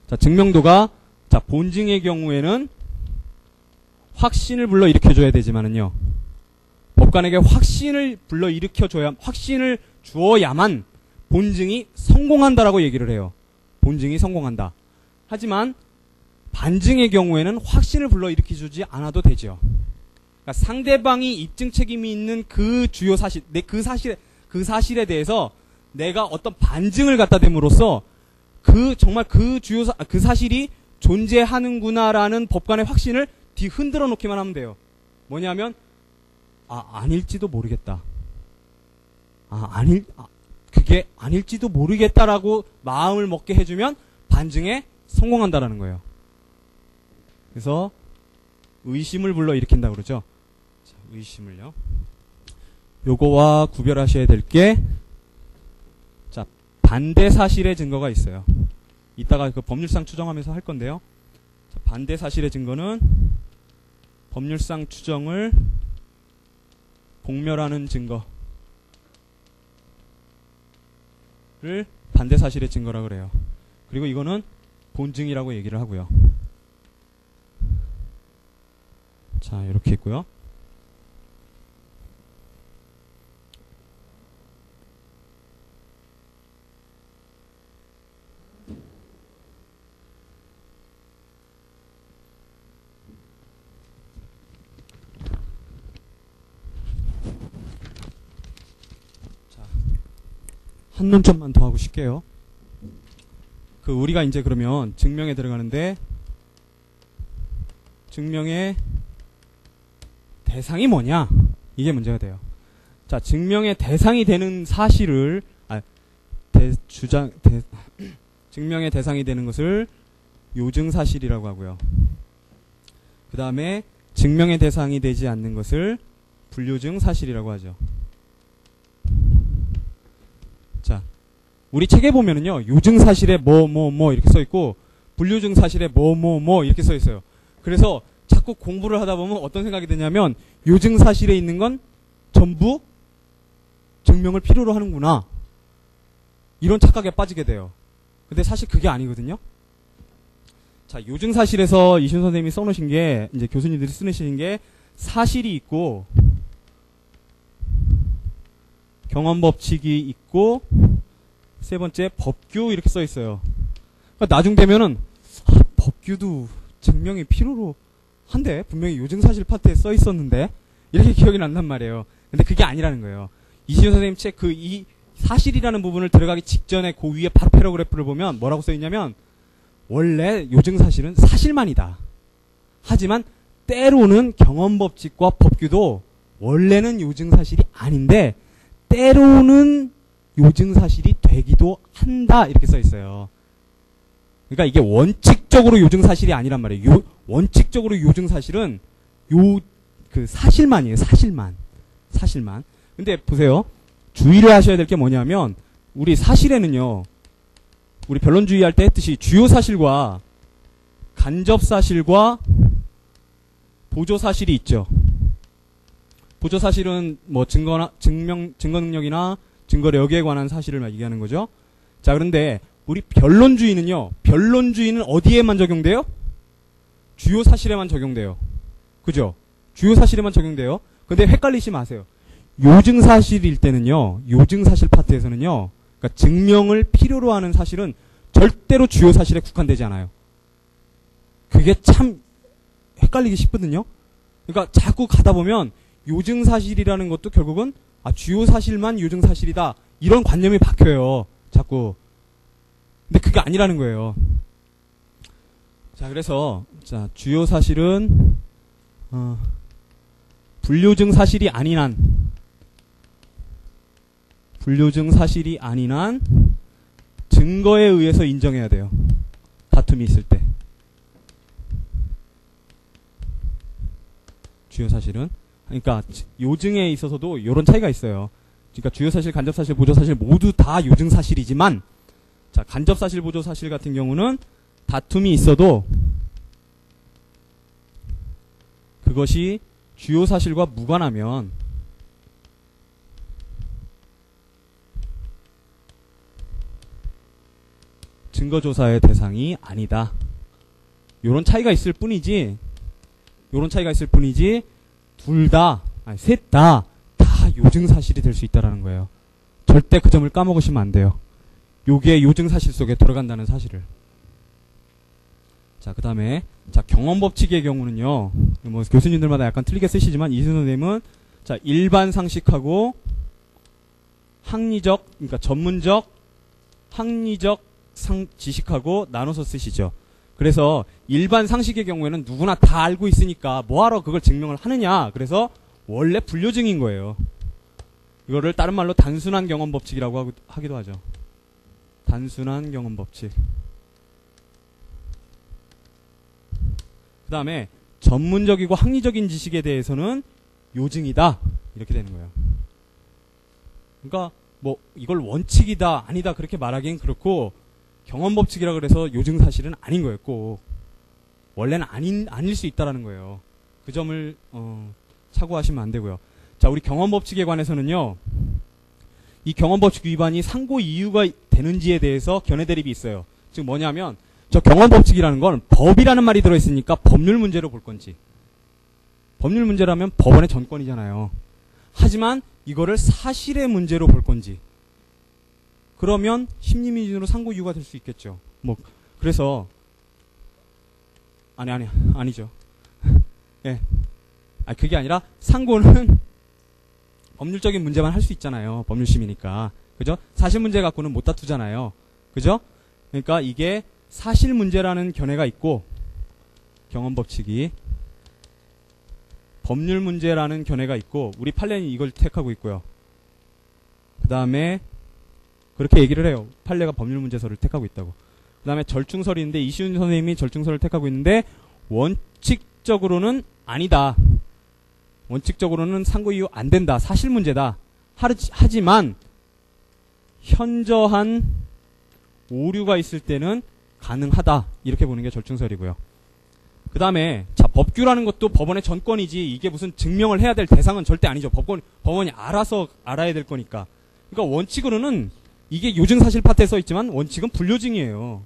자, 증명도가, 자, 본증의 경우에는 확신을 불러 일으켜줘야 되지만은요, 법관에게 확신을 불러 확신을 주어야만 본증이 성공한다라고 얘기를 해요. 본증이 성공한다. 하지만 반증의 경우에는 확신을 불러 일으켜주지 않아도 되죠. 그러니까 상대방이 입증 책임이 있는 그 주요 사실, 그 사실에 대해서 내가 어떤 반증을 갖다 댐으로써 정말 그 사실이 존재하는구나라는 법관의 확신을 흔들어 놓기만 하면 돼요. 뭐냐면, 아닐지도 모르겠다. 그게 아닐지도 모르겠다라고 마음을 먹게 해주면 반증에 성공한다라는 거예요. 그래서 의심을 불러 일으킨다 그러죠. 자, 의심을요. 요거와 구별하셔야 될 게, 자, 반대 사실의 증거가 있어요. 이따가 그 법률상 추정하면서 할 건데요. 자, 반대 사실의 증거는 법률상 추정을 복멸하는 증거를 반대 사실의 증거라 그래요. 그리고 이거는 본증이라고 얘기를 하고요. 자, 이렇게 있고요. 자, 한 논점만 더 하고 쉴게요. 우리가 이제 그러면 증명에 들어가는데, 증명의 대상이 뭐냐? 이게 문제가 돼요. 자, 증명의 대상이 되는 사실을, 증명의 대상이 되는 것을 요증사실이라고 하고요. 그 다음에 증명의 대상이 되지 않는 것을 불요증사실이라고 하죠. 자, 우리 책에 보면은요, 요증사실에 뭐 이렇게 써있고, 불요증사실에 뭐 이렇게 써있어요. 그래서 자꾸 공부를 하다 보면 어떤 생각이 드냐면, 요증사실에 있는 건 전부 증명을 필요로 하는구나. 이런 착각에 빠지게 돼요. 근데 사실 그게 아니거든요. 자, 요증사실에서 이시훈 선생님이 써놓으신 게, 이제 교수님들이 쓰시는 게 사실이 있고, 경험법칙이 있고, 세 번째 법규 이렇게 써 있어요. 그러니까 나중 되면은 법규도 증명이 필요로 한데 분명히 요증사실 파트에 써 있었는데 이렇게 기억이 난단 말이에요. 근데 그게 아니라는 거예요. 이시훈 선생님 책 그 이 사실이라는 부분을 들어가기 직전에 그 위에 바로 패러그래프를 보면 뭐라고 써 있냐면 원래 요증사실은 사실만이다. 하지만 때로는 경험법칙과 법규도 원래는 요증사실이 아닌데 때로는 요증사실이 되기도 한다. 이렇게 써 있어요. 그러니까 이게 원칙적으로 요증사실이 아니란 말이에요. 원칙적으로 요증사실은 그 사실만이에요. 사실만. 근데 보세요. 주의를 하셔야 될 게 뭐냐면 우리 사실에는요. 우리 변론주의 할 때 했듯이 주요 사실과 간접 사실과 보조 사실이 있죠. 보조 사실은 뭐 증거 능력이나 증거력에 관한 사실을 얘기하는 거죠. 자, 그런데 우리 변론주의는 어디에만 적용돼요? 주요 사실에만 적용돼요. 그죠? 주요 사실에만 적용돼요. 근데 헷갈리지 마세요. 요증사실일 때는요, 요증사실 파트에서는요, 그러니까 증명을 필요로 하는 사실은 절대로 주요 사실에 국한되지 않아요. 그게 참 헷갈리기 쉽거든요. 그러니까 자꾸 가다 보면 요증사실이라는 것도 결국은 주요 사실만 요증사실이다. 이런 관념이 박혀요. 자꾸. 근데 그게 아니라는 거예요. 자, 그래서 주요 사실은 불요증 사실이 아닌 한 증거에 의해서 인정해야 돼요. 다툼이 있을 때. 주요 사실은. 그러니까 요증에 있어서도 이런 차이가 있어요. 그러니까 주요 사실, 간접 사실, 보조 사실 모두 다 요증 사실이지만 자, 간접 사실, 보조 사실 같은 경우는 다툼이 있어도 그것이 주요 사실과 무관하면 증거조사의 대상이 아니다. 요런 차이가 있을 뿐이지 둘 다, 셋 다 요증사실이 될 수 있다라는 거예요. 절대 그 점을 까먹으시면 안 돼요. 요게 요증사실 속에 들어간다는 사실을. 자, 그 다음에, 경험법칙의 경우는요, 뭐, 교수님들마다 약간 틀리게 쓰시지만, 이순호 선생님은, 일반 상식하고, 학리적, 그러니까 전문적, 학리적 지식하고 나눠서 쓰시죠. 그래서, 일반 상식의 경우에는 누구나 다 알고 있으니까, 뭐하러 그걸 증명을 하느냐. 그래서, 원래 불요증인 거예요. 이거를 다른 말로 단순한 경험법칙이라고 하기도 하죠. 단순한 경험법칙. 그 다음에 전문적이고 학리적인 지식에 대해서는 요증이다. 이렇게 되는 거예요. 그러니까 뭐 이걸 원칙이다 아니다 그렇게 말하기엔 그렇고 경험법칙이라 그래서 요증 사실은 아닌 거예요. 꼭 원래는 아닐 수 있다라는 거예요. 그 점을 착오하시면 안 되고요. 자, 우리 경험법칙에 관해서는요. 이 경험법칙 위반이 상고 이유가 되는지에 대해서 견해 대립이 있어요. 즉 뭐냐면 저 경험법칙이라는 건 법이라는 말이 들어있으니까 법률 문제로 볼 건지 법률 문제라면 법원의 전권이잖아요. 하지만 이거를 사실의 문제로 볼 건지 그러면 심리미준으로 상고 이유가 될 수 있겠죠. 뭐 그래서 아니죠. 예. 그게 아니라 상고는 법률적인 문제만 할 수 있잖아요. 법률심이니까. 그죠? 사실 문제 갖고는 못 다투잖아요. 그죠? 그러니까 이게 사실 문제라는 견해가 있고 경험법칙이 법률 문제라는 견해가 있고 우리 판례는 이걸 택하고 있고요. 그 다음에 그렇게 얘기를 해요. 판례가 법률 문제설을 택하고 있다고. 그 다음에 절충설이 있는데 이시훈 선생님이 절충설을 택하고 있는데 원칙적으로는 아니다. 원칙적으로는 상고 이유 안 된다. 사실 문제다. 하지만 현저한 오류가 있을 때는 가능하다. 이렇게 보는 게 절충설이고요. 그 다음에 법규라는 것도 법원의 전권이지 이게 무슨 증명을 해야 될 대상은 절대 아니죠. 법원이 알아서 알아야 될 거니까. 그러니까 원칙으로는 이게 요증사실 파트에 써 있지만 원칙은 불요증이에요.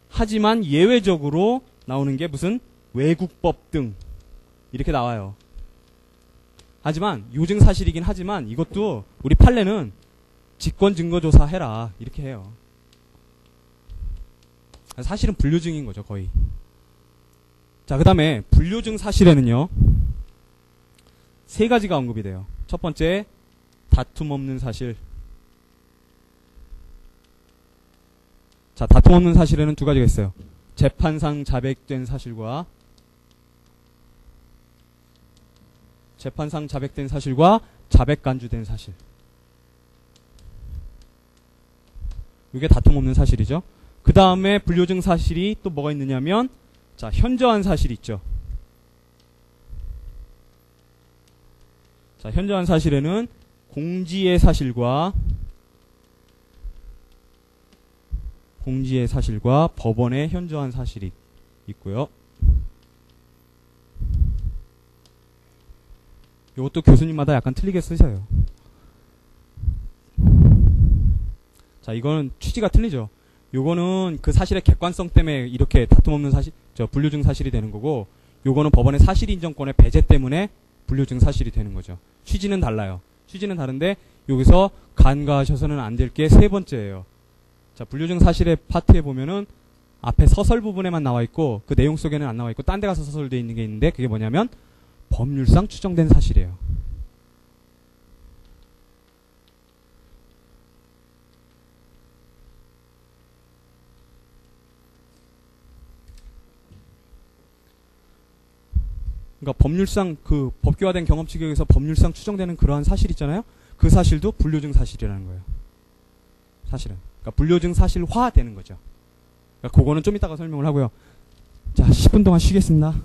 하지만 예외적으로 나오는 게 무슨 외국법 등 이렇게 나와요. 하지만 요증사실이긴 하지만 이것도 우리 판례는 직권증거조사 해라 이렇게 해요. 사실은 불요증인 거죠 거의. 자, 그 다음에 불요증 사실에는요 3가지가 언급이 돼요. 첫 번째, 다툼 없는 사실. 자, 다툼 없는 사실에는 2가지가 있어요. 재판상 자백된 사실과 자백 간주된 사실. 이게 다툼 없는 사실이죠. 그 다음에 불요증 사실이 또 뭐가 있느냐면, 자, 현저한 사실이 있죠. 자, 현저한 사실에는 공지의 사실과 법원의 현저한 사실이 있고요. 이것도 교수님마다 약간 틀리게 쓰셔요. 자, 이거는 취지가 틀리죠. 요거는 그 사실의 객관성 때문에 이렇게 다툼 없는 사실, 불요증 사실이 되는 거고, 요거는 법원의 사실 인정권의 배제 때문에 불요증 사실이 되는 거죠. 취지는 달라요. 취지는 다른데 여기서 간과하셔서는 안 될 게 3번째예요. 자, 불요증 사실의 파트에 보면은 앞에 서설 부분에만 나와 있고 그 내용 속에는 안 나와 있고 딴 데 가서 서설되어 있는 게 있는데, 그게 뭐냐면 법률상 추정된 사실이에요. 그러니까 법률상 그 법규화된 경험칙에 의해서 법률상 추정되는 그러한 사실 있잖아요. 그 사실도 불요증 사실이라는 거예요. 사실은. 그러니까 불요증 사실화 되는 거죠. 그러니까 그거는 좀 이따가 설명을 하고요. 자, 10분 동안 쉬겠습니다.